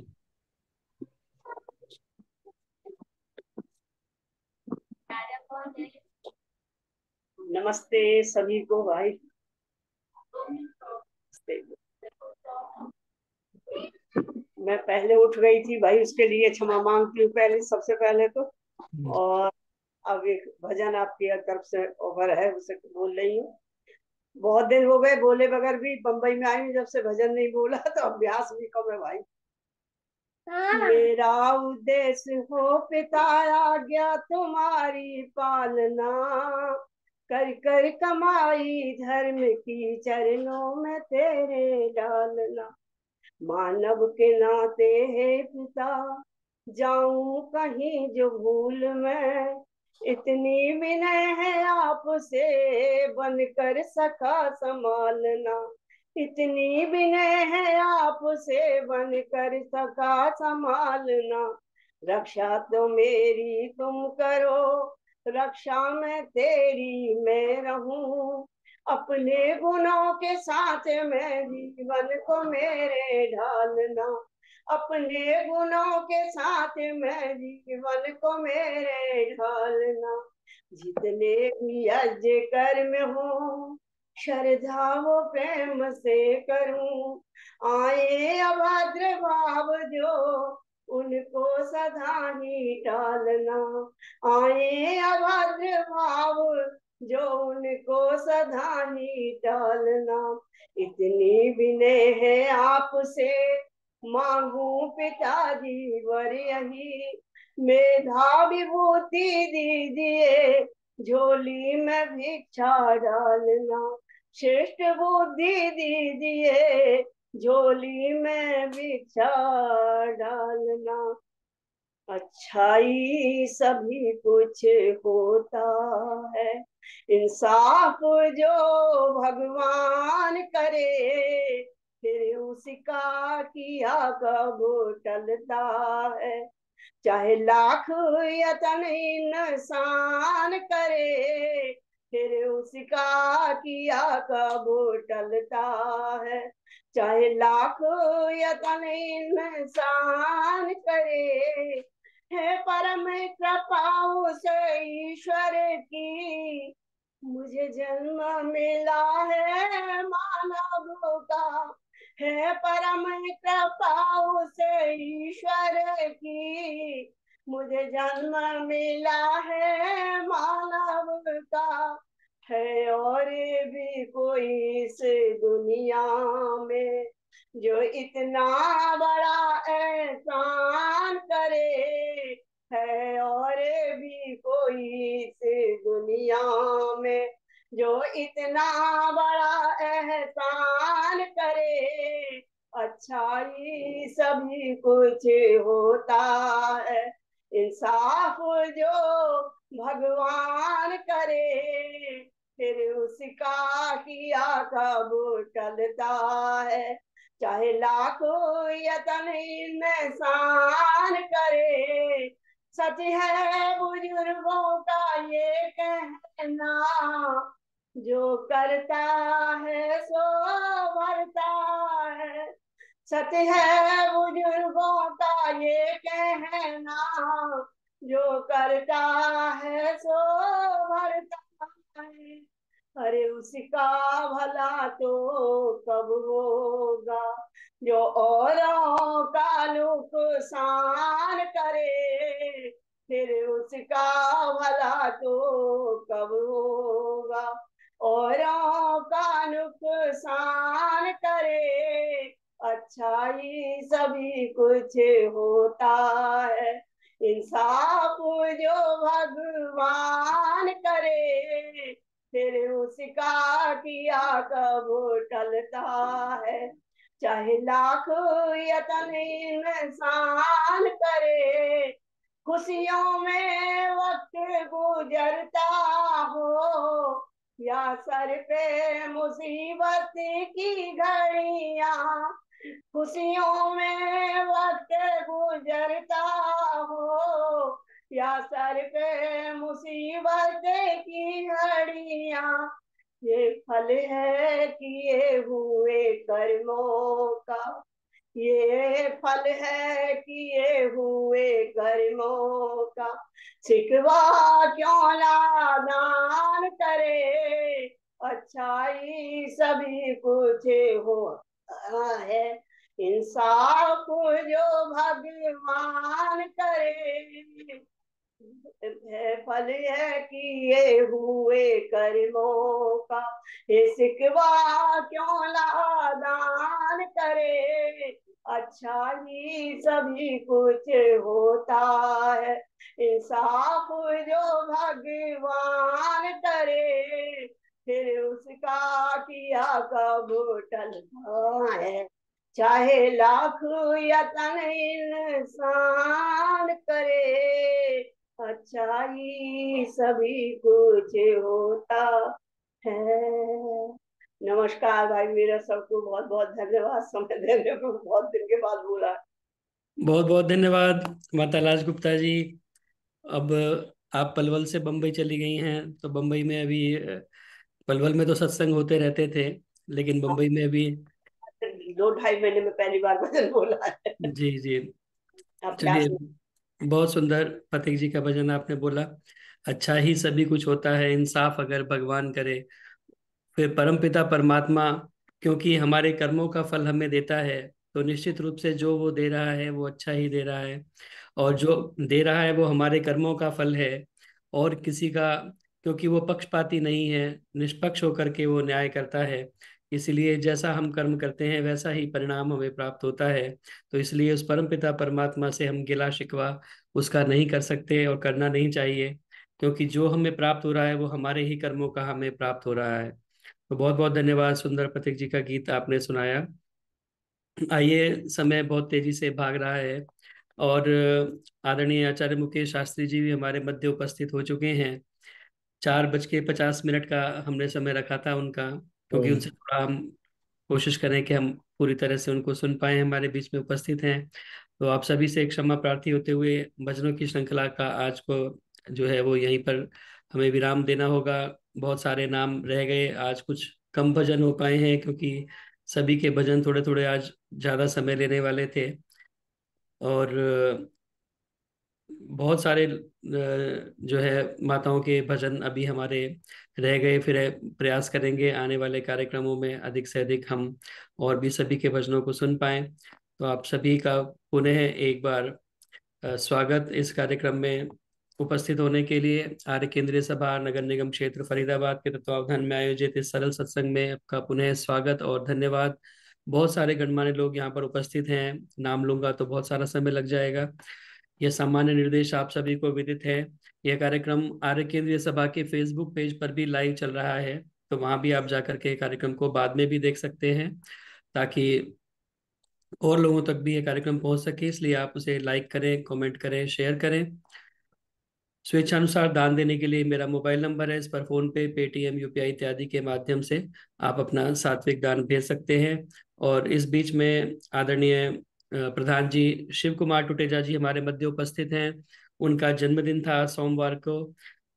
नमस्ते सभी को भाई। मैं पहले उठ गई थी भाई, उसके लिए क्षमा मांगती हूँ पहले, सबसे पहले तो। और अब एक भजन आपकी तरफ से ऑफर है, उसे बोल रही हूँ। बहुत दिन हो गए बोले बगैर भी, बम्बई में आई हूँ जब से भजन नहीं बोला, तो अभ्यास भी कम है भाई। मेरा उद्देश्य हो पिता आज्ञा तुम्हारी पालना, कर कर कमाई धर्म की चरणों में तेरे डालना। मानव के नाते है पिता, जाऊं कहीं जो भूल में, इतनी विनय है आपसे बनकर सखा संभालना। इतनी विनय है आपसे बनकर सखा संभालना। रक्षा तो मेरी तुम करो, रक्षा में तेरी मैं रहूं। अपने गुणों के साथ मैं जीवन को मेरे ढालना। अपने गुणों के साथ मैं जीवन को मेरे ढालना। जितने भी यज्ञ कर्म हो श्रद्धा वो प्रेम से करूं। आए अभद्र भाव जो उनको सदा ही टालना। आए अभद्र भाव जो उनको सदा ही टालना। इतनी विनय है आपसे मांगू पिताजी वर यही, मेधा विभूति दीजिए झोली में भिक्षा डालना। श्रेष्ठ बुद्धि दीजिए झोली में भिक्षा डालना। अच्छाई सभी कुछ होता है, इंसाफ जो भगवान करे, फिर उसका किया कब टलता है। चाहे लाख यतन इंसान करे, फिर उसका किया कब टलता है। चाहे लाख यतन इंसान करे, है परम कृपा उस ईश्वर की, मुझे जन्म मिला है मानव का। है परम कृपा उस ईश्वर की, मुझे जन्म मिला है मानव का। है और भी कोई इस दुनिया में जो इतना बड़ा एहसान करे। है और भी कोई इस दुनिया में जो इतना बड़ा एहसान करे। अच्छाई सभी कुछ होता है, इंसाफ जो भगवान करे, फिर उसका किया कब टलता है। चाहे लाखों यतन इंसान करे, सच है बुजुर्गों का ये कहना, जो करता है सो भरता है। सत्य है बुजुर्गों का ये कहना, जो करता है सो भरता है। अरे उसका भला तो कब होगा जो औरों का नुकसान करे। फिर उसका भला तो कब होगा औरों का नुकसान करे। अच्छाई सभी कुछ होता है, इंसाफ जो भगवान करे, फिर उसका किया कब टलता है। चाहे लाख यतन इंसान करे, खुशियों में वक्त गुजरता हो, या सर पे मुसीबत की घड़ियां। खुशियों में वक्त गुजरता हो, या सर पे मुसीबत की घड़ियां। ये फल है किए हुए कर्मों का, ये फल है किए हुए कर्मों का। शिकवा क्यों नादान करे, अच्छाई सभी कुछ होता है, इंसाफ जो भगवान करे, है फल है किए हुए कर्मों का, ये सिकवा क्यों लादान करे, अच्छा ही सभी कुछ होता है, इंसाफ जो भगवान करे, फिर उसका किया कब टलता है, चाहे लाख यतन इंसान करे, अच्छाई सभी कुछ होता है। नमस्कार भाई, मेरा सबको बहुत बहुत धन्यवाद, समय देने को बहुत दिन के बाद बोला। बहुत बहुत धन्यवाद माता लाज गुप्ता जी। अब आप पलवल से बम्बई चली गई हैं, तो बम्बई में अभी पलवल में तो सत्संग होते रहते थे, लेकिन बम्बई में अभी 2-2.5 महीने में पहली बार भजन बोला है। जी जी। अब क्या चलिए, बहुत सुंदर पथिक जी का भजन आपने बोला। अच्छा ही सभी कुछ होता है, इंसाफ अगर भगवान करे। फिर परमपिता परमात्मा, क्योंकि हमारे कर्मों का फल हमें देता है, तो निश्चित रूप से जो वो दे रहा है वो अच्छा ही दे रहा है, और जो दे रहा है वो हमारे कर्मों का फल है, और किसी का, क्योंकि वो पक्षपाती नहीं है, निष्पक्ष होकर के वो न्याय करता है। इसलिए जैसा हम कर्म करते हैं वैसा ही परिणाम हमें प्राप्त होता है। तो इसलिए उस परमपिता परमात्मा से हम गिला शिकवा उसका नहीं कर सकते और करना नहीं चाहिए, क्योंकि जो हमें प्राप्त हो रहा है वो हमारे ही कर्मों का हमें प्राप्त हो रहा है। तो बहुत बहुत धन्यवाद, सुंदर पथिक जी का गीत आपने सुनाया। आइए, समय बहुत तेजी से भाग रहा है, और आदरणीय आचार्य मुकेश शास्त्री जी भी हमारे मध्य उपस्थित हो चुके हैं। 4:50 का हमने समय रखा था उनका, क्योंकि उनसे थोड़ा हम कोशिश करें कि हम पूरी तरह से उनको सुन पाए, हमारे बीच में उपस्थित हैं। तो आप सभी से एक क्षमा प्रार्थी होते हुए भजनों की श्रृंखला का आज को जो है वो यहीं पर हमें विराम देना होगा। बहुत सारे नाम रह गए, आज कुछ कम भजन हो पाए हैं, क्योंकि सभी के भजन थोड़े थोड़े आज ज़्यादा समय लेने वाले थे, और बहुत सारे जो है माताओं के भजन अभी हमारे रह गए। फिर प्रयास करेंगे आने वाले कार्यक्रमों में अधिक से अधिक हम और भी सभी के भजनों को सुन पाएं। तो आप सभी का पुनः एक बार स्वागत इस कार्यक्रम में उपस्थित होने के लिए। आर्य केंद्रीय सभा नगर निगम क्षेत्र फरीदाबाद के तत्वावधान में आयोजित इस सरल सत्संग में आपका पुनः स्वागत और धन्यवाद। बहुत सारे गणमान्य लोग यहाँ पर उपस्थित हैं, नाम लूंगा तो बहुत सारा समय लग जाएगा। यह सामान्य निर्देश आप सभी को विदित है। यह कार्यक्रम आर्य केंद्रीय सभा के फेसबुक पेज पर भी लाइव चल रहा है, तो वहां भी आप जाकर के कार्यक्रम को बाद में भी देख सकते हैं, ताकि और लोगों तक भी ये कार्यक्रम पहुंच सके। इसलिए आप उसे लाइक करें, कमेंट करें, शेयर करें। स्वेच्छानुसार दान देने के लिए मेरा मोबाइल नंबर है, इस पर फोन पे, पेटीएम, यूपीआई इत्यादि के माध्यम से आप अपना सात्विक दान भेज सकते हैं। और इस बीच में आदरणीय प्रधान जी शिव कुमार टुटेजा जी हमारे मध्य उपस्थित हैं। उनका जन्मदिन था सोमवार को,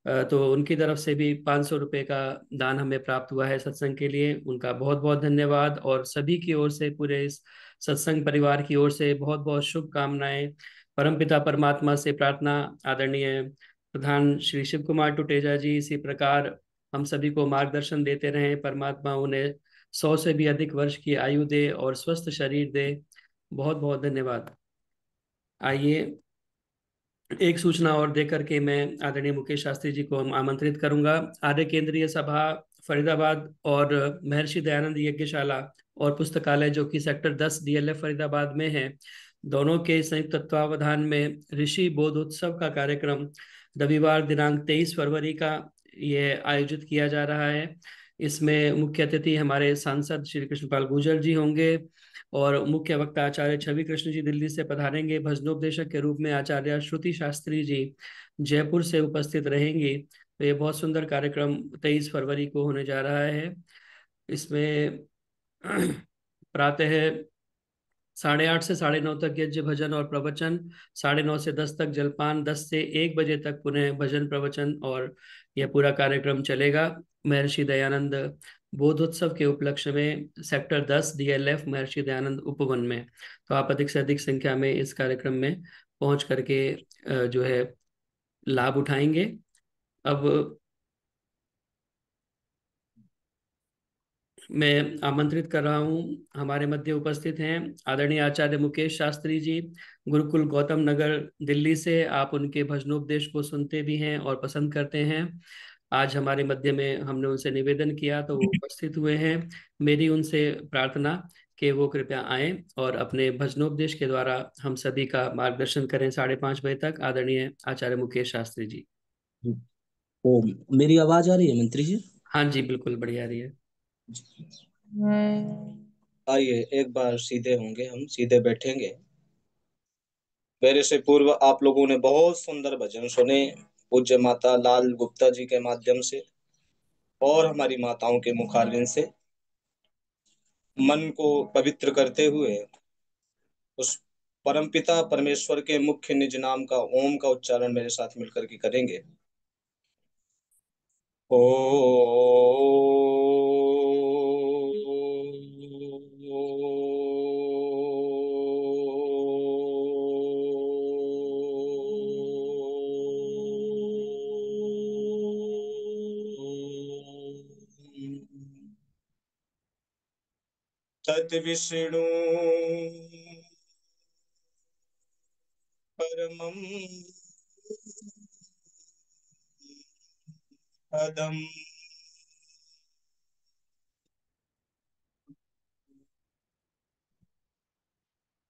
तो उनकी तरफ से भी 500 रुपये का दान हमें प्राप्त हुआ है सत्संग के लिए। उनका बहुत बहुत धन्यवाद, और सभी की ओर से, पूरे इस सत्संग परिवार की ओर से बहुत बहुत शुभकामनाएं। परमपिता परमात्मा से प्रार्थना, आदरणीय प्रधान श्री शिव कुमार टुटेजा जी इसी प्रकार हम सभी को मार्गदर्शन देते रहें। परमात्मा उन्हें 100 से भी अधिक वर्ष की आयु दे और स्वस्थ शरीर दे। बहुत बहुत धन्यवाद। आइए, एक सूचना और देकर के मैं आदरणीय मुकेश शास्त्री जी को हम आमंत्रित करूंगा। आर्य केंद्रीय सभा फरीदाबाद और महर्षि दयानंद यज्ञशाला और पुस्तकालय, जो कि सेक्टर 10 डीएलएफ फरीदाबाद में है, दोनों के संयुक्त तत्वावधान में ऋषि बोध उत्सव का कार्यक्रम रविवार दिनांक 23 फरवरी का ये आयोजित किया जा रहा है। इसमें मुख्य अतिथि हमारे सांसद श्री कृष्णपाल गुर्जर जी होंगे, और मुख्य वक्ता आचार्य छवि कृष्ण जी दिल्ली से पधारेंगे। भजनोपदेशक के रूप में आचार्य श्रुति शास्त्री जी जयपुर से उपस्थित रहेंगी। तो ये बहुत सुंदर कार्यक्रम 23 फरवरी को होने जा रहा है। इसमें प्रातः 8:30 से 9:30 तक यज्ञ भजन और प्रवचन, 9:30 से 10 तक जलपान, 10 से 1 बजे तक पुनः भजन प्रवचन, और यह पूरा कार्यक्रम चलेगा महर्षि दयानंद बोधोत्सव के उपलक्ष्य में सेक्टर 10 डीएलएफ महर्षि दयानंद उपवन में। तो आप अधिक से अधिक संख्या में इस कार्यक्रम में पहुंच करके जो है लाभ उठाएंगे। अब मैं आमंत्रित कर रहा हूँ, हमारे मध्य उपस्थित हैं आदरणीय आचार्य मुकेश शास्त्री जी, गुरुकुल गौतम नगर दिल्ली से। आप उनके भजनोपदेश को सुनते भी हैं और पसंद करते हैं। आज हमारे मध्य में हमने उनसे निवेदन किया तो वो उपस्थित हुए हैं। मेरी उनसे प्रार्थना कि वो कृपया आएं और अपने भजनोपदेश के द्वारा हम सभी का मार्गदर्शन करें 5:30 बजे तक। आदरणीय आचार्य मुकेश शास्त्री जी। ओ, मेरी आवाज आ रही है मंत्री जी? हाँ जी, बिल्कुल बढ़िया रही है। आइए एक बार सीधे होंगे, हम सीधे बैठेंगे। मेरे से पूर्व आप लोगों ने बहुत सुंदर भजन सुने पूज्य माता लाल गुप्ता जी के माध्यम से और हमारी माताओं के मुखारबिन से। मन को पवित्र करते हुए उस परमपिता परमेश्वर के मुख्य निज नाम का ओम का उच्चारण मेरे साथ मिलकर के करेंगे। ओ तत् विष्णु परमं पदम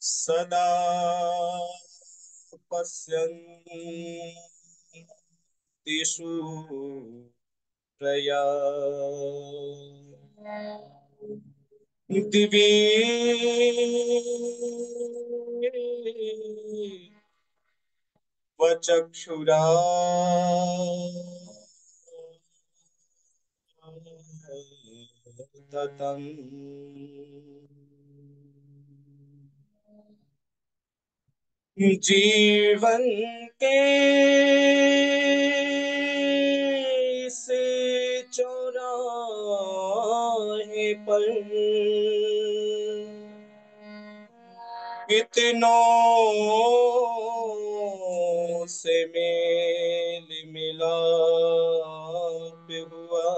सदा पश्यन्तीषु प्रया दिवी वचक्षुरा ततम् जीवन के से चौराहे पर कितनों से मेल मिलाप हुआ,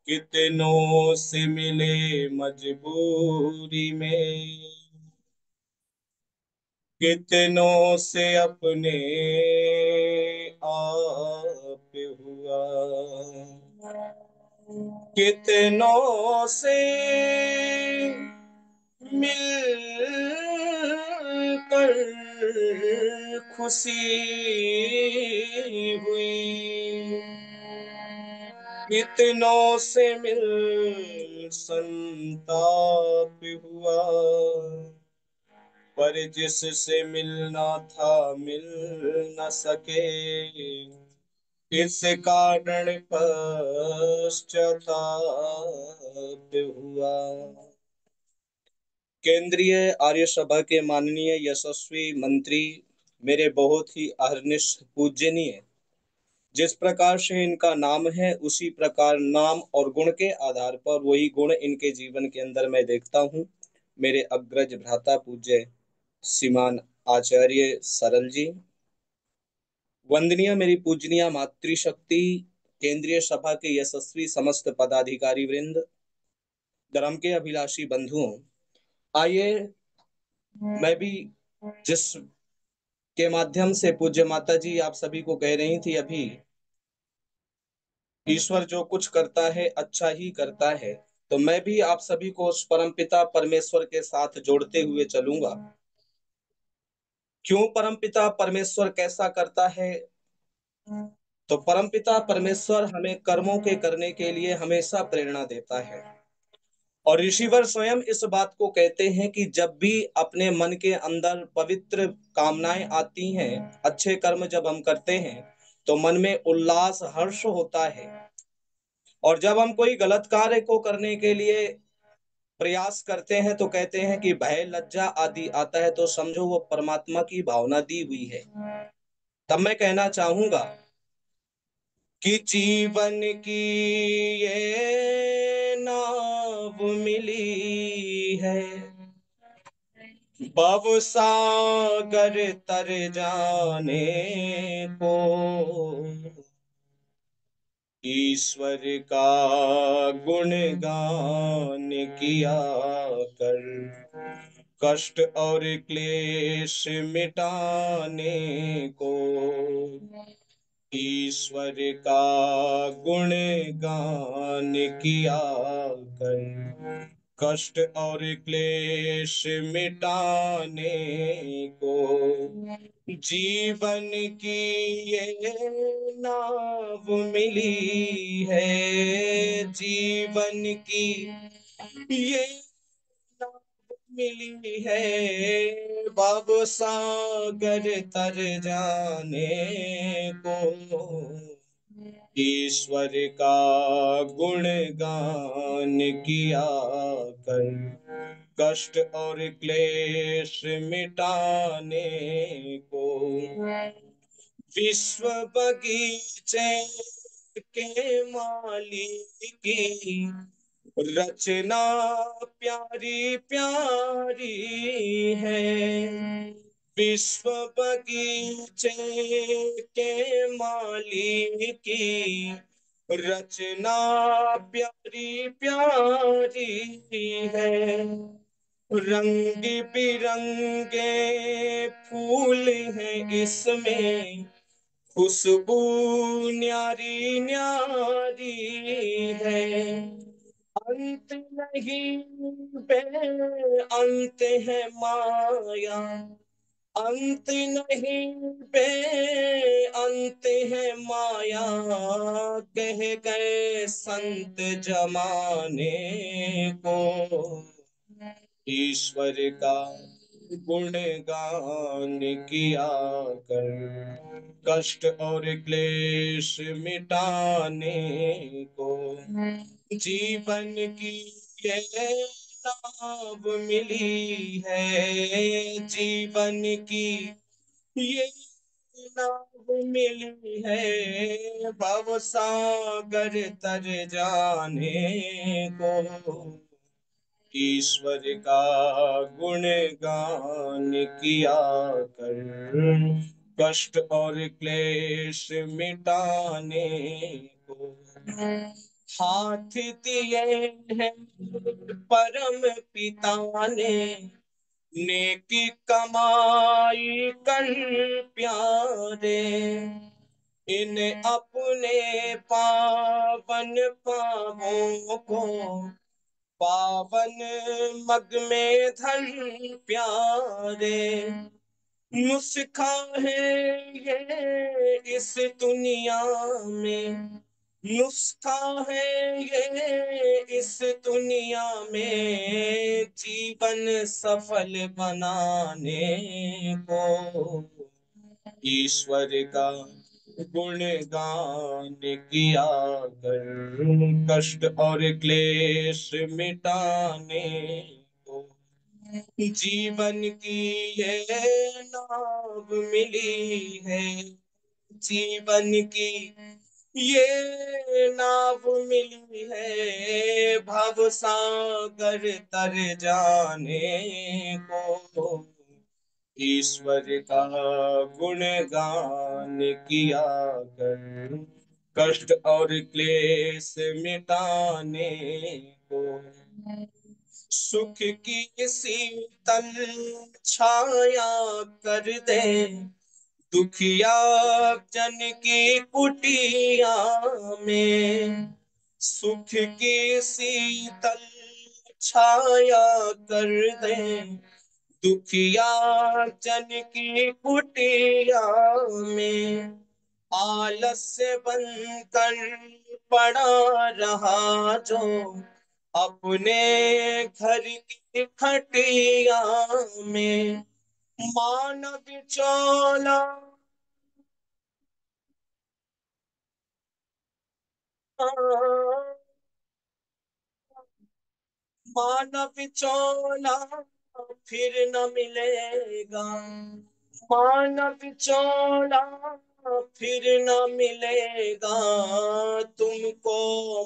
कितनों से मिले मजबूरी में, कितनों से अपने आप हुआ, कितनों से मिलकर खुशी हुई, कितनों से मिल संताप हुआ, पर जिससे मिलना था मिल न सके, इस कारण पश्चाताप हुआ। केंद्रीय आर्य सभा के माननीय यशस्वी मंत्री, मेरे बहुत ही अहर्निश पूजनीय, जिस प्रकार से इनका नाम है उसी प्रकार नाम और गुण के आधार पर वही गुण इनके जीवन के अंदर मैं देखता हूँ। मेरे अग्रज भ्राता पूज्य श्रीमान आचार्य सरल जी, वंदनीय मेरी पूजनीय मातृशक्ति, केंद्रीय सभा के यशस्वी समस्त पदाधिकारी वृंद, धर्म के अभिलाषी बंधुओं, आइए मैं भी जिस के माध्यम से पूज्य माता जी आप सभी को कह रही थी अभी, ईश्वर जो कुछ करता है अच्छा ही करता है, तो मैं भी आप सभी को उस परमपिता परमेश्वर के साथ जोड़ते हुए चलूंगा। क्यों परमपिता परमेश्वर कैसा करता है? तो परमपिता परमेश्वर हमें कर्मों के करने के लिए हमेशा प्रेरणा देता है, और ऋषिवर स्वयं इस बात को कहते हैं कि जब भी अपने मन के अंदर पवित्र कामनाएं आती हैं, अच्छे कर्म जब हम करते हैं तो मन में उल्लास हर्ष होता है, और जब हम कोई गलत कार्य को करने के लिए प्रयास करते हैं तो कहते हैं कि भय लज्जा आदि आता है, तो समझो वो परमात्मा की भावना दी हुई है। तब मैं कहना चाहूंगा कि जीवन की ये नाव मिली है, भव सागर तर जाने को, ईश्वर का गुणगान किया कर, कष्ट और क्लेश मिटाने को। ईश्वर का गुणगान किया कर, कष्ट और क्लेश मिटाने को। जीवन की ये नाव मिली है, जीवन की ये नाव मिली है, भव सागर तर जाने को। ईश्वर का गुणगान किया कर, कष्ट और क्लेश मिटाने को। विश्व बगीचे के माली की रचना प्यारी प्यारी है। विश्व बगीचे के माली की रचना प्यारी प्यारी है। रंग बिरंगे फूल हैं इसमें, खुशबू न्यारी न्यारी है। अंत नहीं बे अंत है माया, अंत नहीं बे अंत है माया, कह गए संत जमाने को। ईश्वर का गुणगान किया कर, कष्ट और क्लेश मिटाने को। जीवन की ये नाव मिली है, जीवन की ये नाव मिली है, भव सागर तर जाने को। ईश्वर का गुणगान किया कर, कष्ट और क्लेश मिटाने को। हाथ दिए हैं परम पिता ने, नेकी कमाई कर प्यारे, इन अपने पावन पावों को पावन मग में धर प्यारे। नुस्खा है ये इस दुनिया में, नुस्खा है ये इस दुनिया में, जीवन सफल बनाने को। ईश्वर का गुणगान किया कर, कष्ट और क्लेश मिटाने को। जीवन की ये नाव मिली है, जीवन की ये नाव मिली है, भव सागर तर जाने को। ईश्वर का गुणगान किया कर, कष्ट और क्लेश मिटाने को। सुख की शीतल छाया कर दे, दुखिया जन की कुटिया में। सुख की शीतल छाया कर दे, दुखिया जन की कुटिया में। आलस्य बनकर पड़ा रहा जो, अपने घर की खटिया में। मानव चोला मानव चोला फिर न मिलेगा, मानव चोला फिर न मिलेगा, तुमको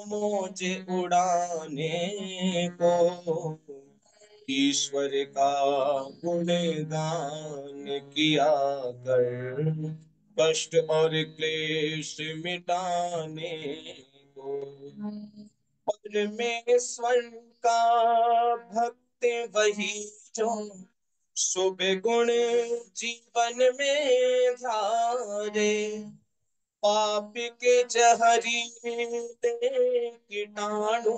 मौज उड़ाने को। ईश्वर का गुणगान किया कर, कष्ट और क्लेश मिटाने को। परमेश्वर का भक्त वही जो शुभ गुण जीवन में धारे, पाप के जहरीले कीटाणु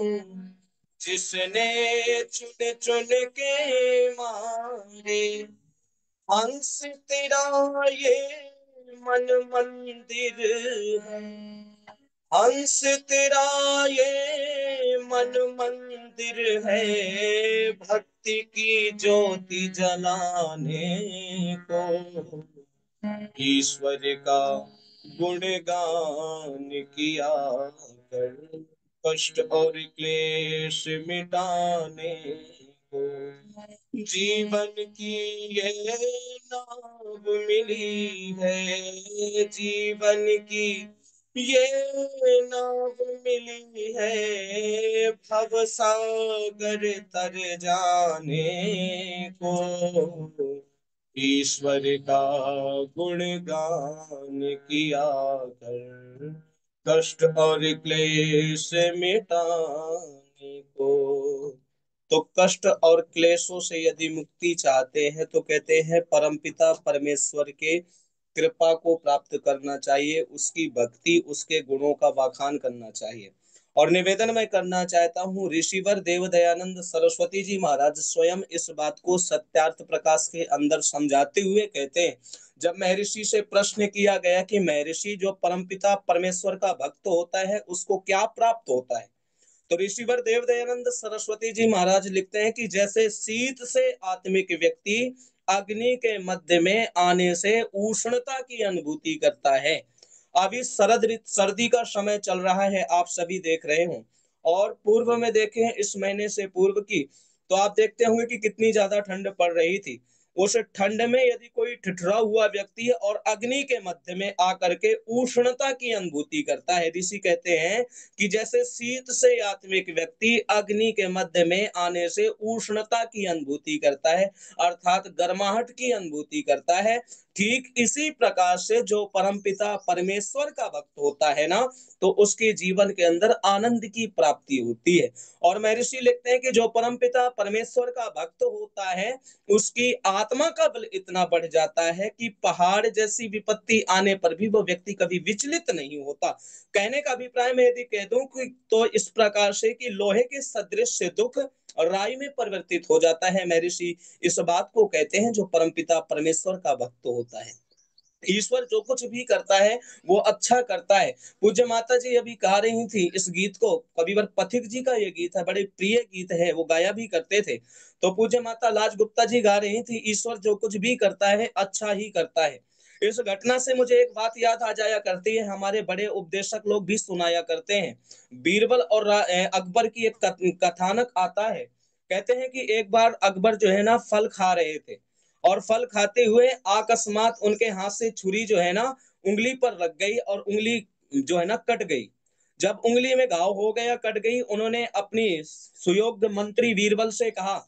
जिसने चुन चुन के मारे। हंस तेरा ये मन मंदिर है, हंस तेरा ये मन मंदिर है, भक्ति की ज्योति जलाने को। ईश्वर का गुणगान किया कर, कष्ट और क्लेश मिटाने को। जीवन की ये नाव मिली है, जीवन की ये नाव मिली है, भव सागर तर जाने को। ईश्वर का गुणगान किया कर, कष्ट और क्लेश मिटाने को। तो कष्ट और क्लेशों से यदि मुक्ति चाहते हैं तो कहते हैं परमपिता परमेश्वर के कृपा को प्राप्त करना चाहिए, उसकी भक्ति, उसके गुणों का बखान करना चाहिए। और निवेदन मैं करना चाहता हूँ, ऋषिवर देव दयानंद सरस्वती जी महाराज स्वयं इस बात को सत्यार्थ प्रकाश के अंदर समझाते हुए कहते हैं, जब महर्षि से प्रश्न किया गया कि महर्षि जो परमपिता परमेश्वर का भक्त होता है उसको क्या प्राप्त होता है, तो ऋषिवर देव दयानंद सरस्वती जी महाराज लिखते हैं कि जैसे शीत से आत्मिक व्यक्ति अग्नि के मध्य में आने से उष्णता की अनुभूति करता है। अभी सर्दी का समय चल रहा है, आप सभी देख रहे हो, और पूर्व में देखें इस महीने से पूर्व की, तो आप देखते होंगे कि कितनी ज्यादा ठंड पड़ रही थी। उस ठंड में यदि कोई ठिठुरा हुआ व्यक्ति है और अग्नि के मध्य में आकर के उष्णता की अनुभूति करता है, ऋषि कहते हैं कि जैसे शीत से आत्मिक व्यक्ति अग्नि के मध्य में आने से उष्णता की अनुभूति करता है, अर्थात गर्माहट की अनुभूति करता है, ठीक इसी प्रकार से जो परमपिता परमेश्वर का भक्त होता है ना, तो उसके जीवन के अंदर आनंद की प्राप्ति होती है। और महर्षि लिखते हैं कि जो परमपिता परमेश्वर का भक्त होता है उसकी आत्मा का बल इतना बढ़ जाता है कि पहाड़ जैसी विपत्ति आने पर भी वो व्यक्ति कभी विचलित नहीं होता। कहने का अभिप्राय मैं यदि कह दूं कि तो इस प्रकार से कि लोहे के सदृश दुख राई में परिवर्तित हो जाता है, महर्षि इस बात को कहते हैं जो परमपिता परमेश्वर का भक्त होता है। ईश्वर जो कुछ भी करता है वो अच्छा करता है। पूज्य माता जी अभी गा रही थी इस गीत को, कविवर पथिक जी का ये गीत है, बड़े प्रिय गीत है, वो गाया भी करते थे। तो पूज्य माता लाज गुप्ता जी गा रही थी, ईश्वर जो कुछ भी करता है अच्छा ही करता है। इस घटना से मुझे एक बात याद आ जाया करती है, हमारे बड़े उपदेशक लोग भी सुनाया करते हैं। बीरबल और अकबर की एक कथानक आता है। कहते हैं कि एक बार अकबर जो है ना फल खा रहे थे, और फल खाते हुए अकस्मात उनके हाथ से छुरी जो है ना उंगली पर लग गई और उंगली जो है ना कट गई। जब उंगली में घाव हो गया, कट गई, उन्होंने अपनी सुयोग्य मंत्री बीरबल से कहा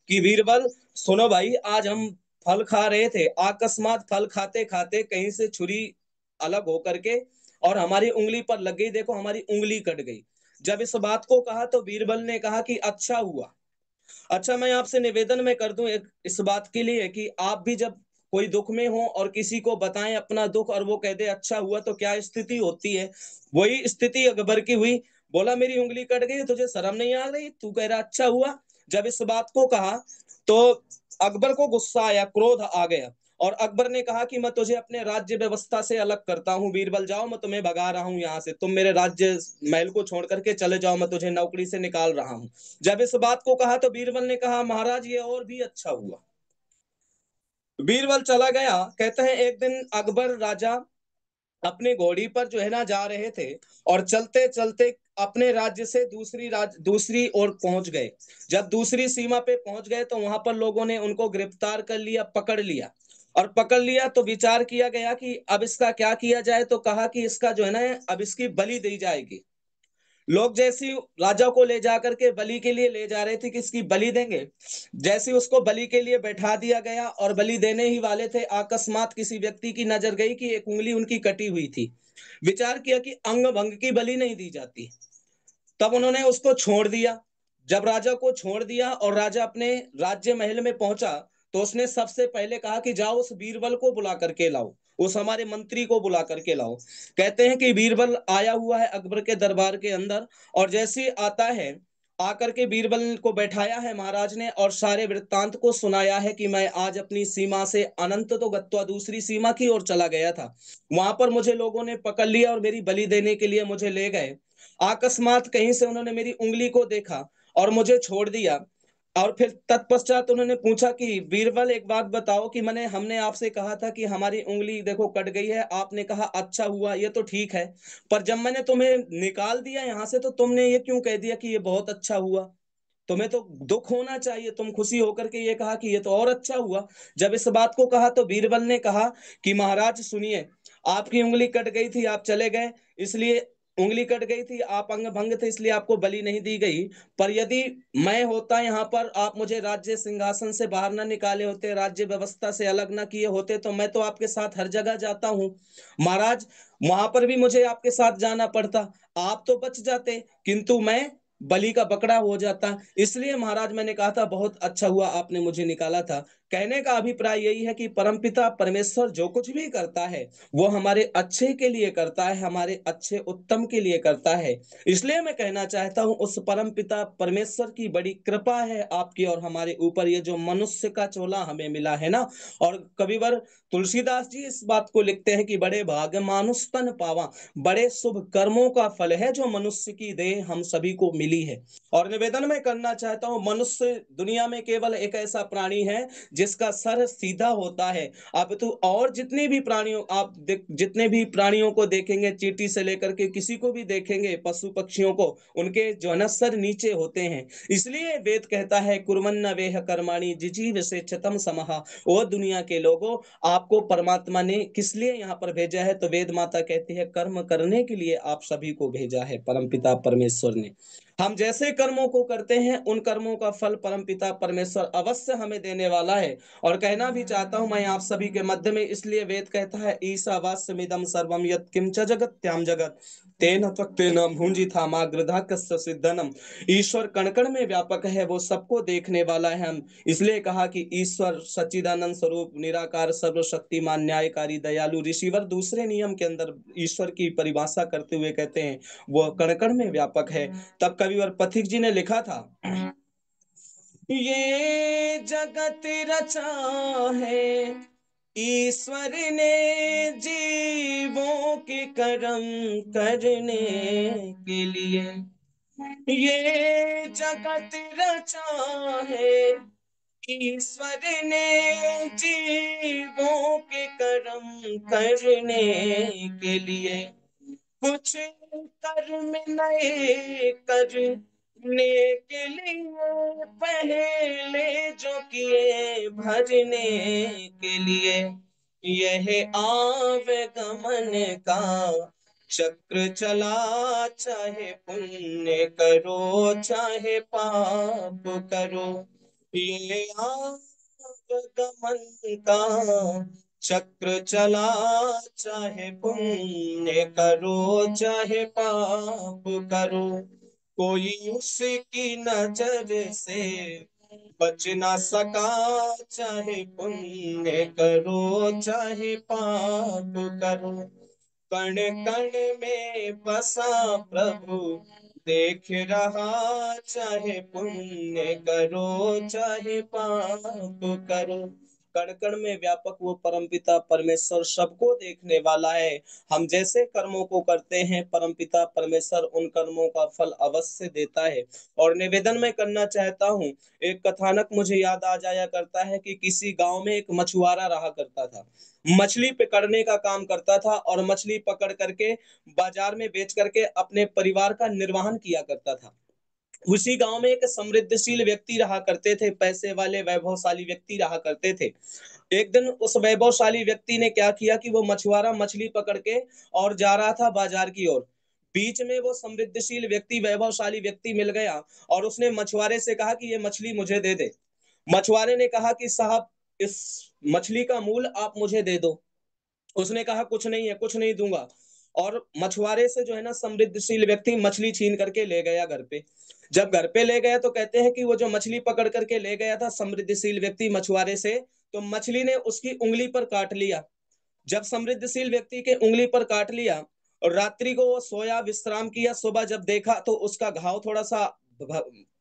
कि बीरबल सुनो भाई, आज हम फल खा रहे थे, अकस्मात फल खाते खाते कहीं से छुरी अलग होकर के और हमारी उंगली पर लग गई, देखो हमारी उंगली कट गई। जब इस बात को कहा तो बीरबल ने कहा कि अच्छा हुआ। अच्छा, मैं आपसे निवेदन में कर दूं एक इस बात के लिए कि आप भी जब कोई दुख में हो और किसी को बताएं अपना दुख और वो कह दे अच्छा हुआ, तो क्या स्थिति होती है। वही स्थिति अकबर की हुई। बोला मेरी उंगली कट गई, तुझे शर्म नहीं आ रही, तू कह रहा अच्छा हुआ। जब इस बात को कहा तो अकबर को गुस्सा आया, क्रोध आ गया, और अकबर ने कहा कि मैं तुझे अपने राज्य व्यवस्था से अलग करता हूँ, बीरबल जाओ, मैं तुम्हें भगा रहा हूँ यहाँ से, तुम मेरे राज्य महल को छोड़ करके चले जाओ, मैं तुझे नौकरी से निकाल रहा हूँ। जब इस बात को कहा तो बीरबल ने कहा महाराज ये और भी अच्छा हुआ। बीरबल चला गया। कहते हैं एक दिन अकबर राजा अपने घोड़ी पर जो है ना जा रहे थे और चलते चलते अपने राज्य से दूसरी ओर पहुंच गए। जब दूसरी सीमा पे पहुंच गए तो वहां पर लोगों ने उनको गिरफ्तार कर लिया, पकड़ लिया, और पकड़ लिया तो विचार किया गया कि अब इसका क्या किया जाए। तो कहा कि इसका जो है ना अब इसकी बलि दी जाएगी। लोग जैसी राजा को ले जा करके बलि के लिए ले जा रहे थे कि इसकी बलि देंगे, जैसे उसको बलि के लिए बैठा दिया गया और बलि देने ही वाले थे, अकस्मात किसी व्यक्ति की नजर गई कि एक उंगली उनकी कटी हुई थी। विचार किया कि अंग भंग की बलि नहीं दी जाती, तब उन्होंने उसको छोड़ दिया। जब राजा को छोड़ दिया और राजा अपने राज्य महल में पहुंचा, तो उसने सबसे पहले कहा कि जाओ उस बीरबल को बुला करके लाओ, उस हमारे मंत्री को बुला करके लाओ। कहते हैं कि बीरबल आया हुआ है अकबर के दरबार के अंदर, और जैसे ही आता है, आकर के बीरबल को बैठाया है महाराज ने और सारे वृत्तांत को सुनाया है कि मैं आज अपनी सीमा से अनंत तो गत्वा दूसरी सीमा की ओर चला गया था, वहां पर मुझे लोगों ने पकड़ लिया और मेरी बलि देने के लिए मुझे ले गए। अकस्मात कहीं से उन्होंने मेरी उंगली को देखा और मुझे छोड़ दिया। और फिर तत्पश्चात उन्होंने पूछा कि बीरबल एक बात बताओ कि हमने आपसे कहा था कि हमारी उंगली देखो कट गई है, आपने कहा अच्छा हुआ, ये तो ठीक है, पर जब मैंने तुम्हें निकाल दिया यहाँ से तो तुमने ये क्यों कह दिया कि ये बहुत अच्छा हुआ? तुम्हें तो दुख होना चाहिए, तुम खुशी होकर के ये कहा कि ये तो और अच्छा हुआ। जब इस बात को कहा तो बीरबल ने कहा कि महाराज सुनिए, आपकी उंगली कट गई थी, आप चले गए, इसलिए उंगली कट गई थी, आप अंग भंग थे, इसलिए आपको बलि नहीं दी गई। पर यदि मैं होता यहाँ पर, आप मुझे राज्य सिंहासन से बाहर ना निकाले होते, राज्य व्यवस्था से अलग ना किए होते, तो मैं तो आपके साथ हर जगह जाता हूँ महाराज, वहां पर भी मुझे आपके साथ जाना पड़ता, आप तो बच जाते, किंतु मैं बलि का बकरा हो जाता। इसलिए महाराज मैंने कहा था बहुत अच्छा हुआ आपने मुझे निकाला था। कहने का अभिप्राय यही है कि परमपिता परमेश्वर जो कुछ भी करता है वो हमारे अच्छे के लिए करता है, हमारे अच्छे उत्तम के लिए करता है। इसलिए मैं कहना चाहता हूँ उस परमपिता परमेश्वर की बड़ी कृपा है आपकी और हमारे ऊपर, ये जो मनुष्य का चोला हमें मिला है ना। और कविवर तुलसीदास जी इस बात को लिखते हैं कि बड़े भाग मानुष तन पावा, बड़े शुभ कर्मों का फल है जो मनुष्य की देह हम सभी को मिली है। और निवेदन मैं करना चाहता हूँ, मनुष्य दुनिया में केवल एक ऐसा प्राणी है जिसका सर सीधा होता है। अब तो और जितने भी प्राणियों जितने भी प्राणियों को देखेंगे, चींटी से लेकर के किसी को भी देखेंगे, पशु पक्षियों को, उनके जो है ना सर नीचे होते हैं। इसलिए वेद कहता है कुर्मन्न वेह कर्माणि जिजीव से चतम समहा। ओ दुनिया के लोगों, आपको परमात्मा ने किस लिए यहाँ पर भेजा है? तो वेद माता कहती है कर्म करने के लिए आप सभी को भेजा है परमपिता परमेश्वर ने। हम जैसे कर्मों को करते हैं उन कर्मों का फल परमपिता परमेश्वर अवश्य हमें देने वाला है। और कहना भी चाहता हूं मैं आप सभी के मध्य में, इसलिए वेद कहता है ईशावास्यमिदं सर्वम यत् किंच जगत्याम जगत तेन त्वक्तेन भुंजिथामाग्रधा कस्य सिद्धनम। ईश्वर कण कण में व्यापक है, वो सबको देखने वाला है। हम इसलिए कहा कि ईश्वर सच्चिदानंद स्वरूप, निराकार, सर्वशक्तिमान, न्यायकारी, दयालु। ऋषिवर दूसरे नियम के अंदर ईश्वर की परिभाषा करते हुए कहते हैं वो कण कण में व्यापक है। तब कविवर पथिक जी ने लिखा था, ये जगत रचा है ईश्वर ने जीवों के कर्म करने के लिए, ये जगत रचा है ईश्वर ने जीवों के कर्म करने के लिए, कुछ कर्म नए करने के लिए पहले जो किए भरने के लिए, यह आवागमन का चक्र चला, चाहे पुण्य करो चाहे पाप करो, ये आवागमन का चक्र चला, चाहे पुण्य करो चाहे पाप करो, कोई उसकी नजर से बच ना सका, चाहे पुण्य करो चाहे पाप करो, कण कण में बसा प्रभु देख रहा, चाहे पुण्य करो चाहे पाप करो। कण कण में व्यापक वो परमपिता परमेश्वर सबको देखने वाला है। हम जैसे कर्मों को करते हैं परमपिता परमेश्वर उन कर्मों का फल अवश्य देता है। और निवेदन मैं करना चाहता हूँ, एक कथानक मुझे याद आ जाया करता है कि किसी गांव में एक मछुआरा रहा करता था, मछली पकड़ने का काम करता था और मछली पकड़ करके बाजार में बेच करके अपने परिवार का निर्वहन किया करता था। उसी गांव में एक समृद्धशील व्यक्ति रहा करते थे, पैसे वाले वैभवशाली व्यक्ति रहा करते थे। एक दिन उस वैभवशाली व्यक्ति ने क्या किया कि वो मछुआरा मछली पकड़ के और जा रहा था बाजार की ओर। बीच में वो समृद्धिशील व्यक्ति, वैभवशाली व्यक्ति मिल गया और उसने मछुआरे से कहा कि ये मछली मुझे दे दे। मछुआरे ने कहा कि साहब इस मछली का मूल आप मुझे दे दो। उसने कहा कुछ नहीं है, कुछ नहीं दूंगा। और मछुआरे से जो है ना समृद्धशील व्यक्ति मछली छीन करके ले गया घर पे। जब घर पे ले गया तो कहते हैं कि वो जो मछली पकड़ करके ले गया था समृद्धशील व्यक्ति मछुआरे से, तो मछली ने उसकी उंगली पर काट लिया। जब समृद्धशील व्यक्ति के उंगली पर काट लिया और रात्रि को वो सोया, विश्राम किया, सुबह जब देखा तो उसका घाव थोड़ा सा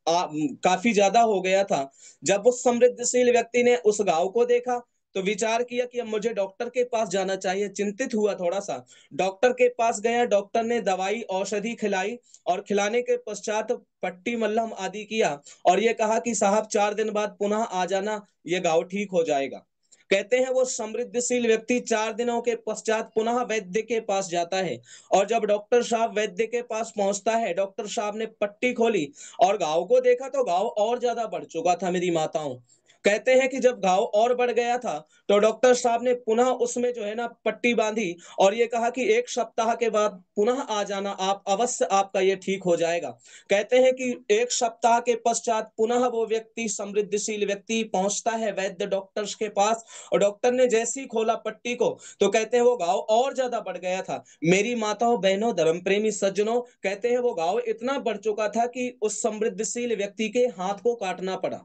काफी ज्यादा हो गया था। जब उस समृद्धशील व्यक्ति ने उस घाव को देखा तो विचार किया कि अब मुझे डॉक्टर के पास जाना चाहिए। चिंतित हुआ थोड़ा सा, डॉक्टर के पास गया। डॉक्टर ने दवाई औषधि खिलाई और खिलाने के पश्चात पट्टी मल्हम आदि किया और ये कहा कि साहब 4 दिन बाद पुनः आ जाना, ये घाव ठीक हो जाएगा। कहते हैं वो समृद्धशील व्यक्ति 4 दिनों के पश्चात पुनः वैद्य के पास जाता है और जब डॉक्टर साहब वैद्य के पास पहुंचता है, डॉक्टर साहब ने पट्टी खोली और घाव को देखा तो घाव और ज्यादा बढ़ चुका था मेरी माताओं। कहते हैं कि जब घाव और बढ़ गया था तो डॉक्टर साहब ने पुनः उसमें जो है ना पट्टी बांधी और ये कहा कि 1 सप्ताह के बाद पुनः आ जाना, आप अवश्य आपका ये ठीक हो जाएगा। कहते हैं कि 1 सप्ताह के पश्चात पुनः वो व्यक्ति, समृद्धशील व्यक्ति पहुंचता है वैद्य डॉक्टर्स के पास और डॉक्टर ने जैसे ही खोला पट्टी को तो कहते हैं वो घाव और ज्यादा बढ़ गया था। मेरी माताओं, बहनों, धर्म प्रेमी सज्जनों, कहते हैं वो घाव इतना बढ़ चुका था कि उस समृद्धशील व्यक्ति के हाथ को काटना पड़ा।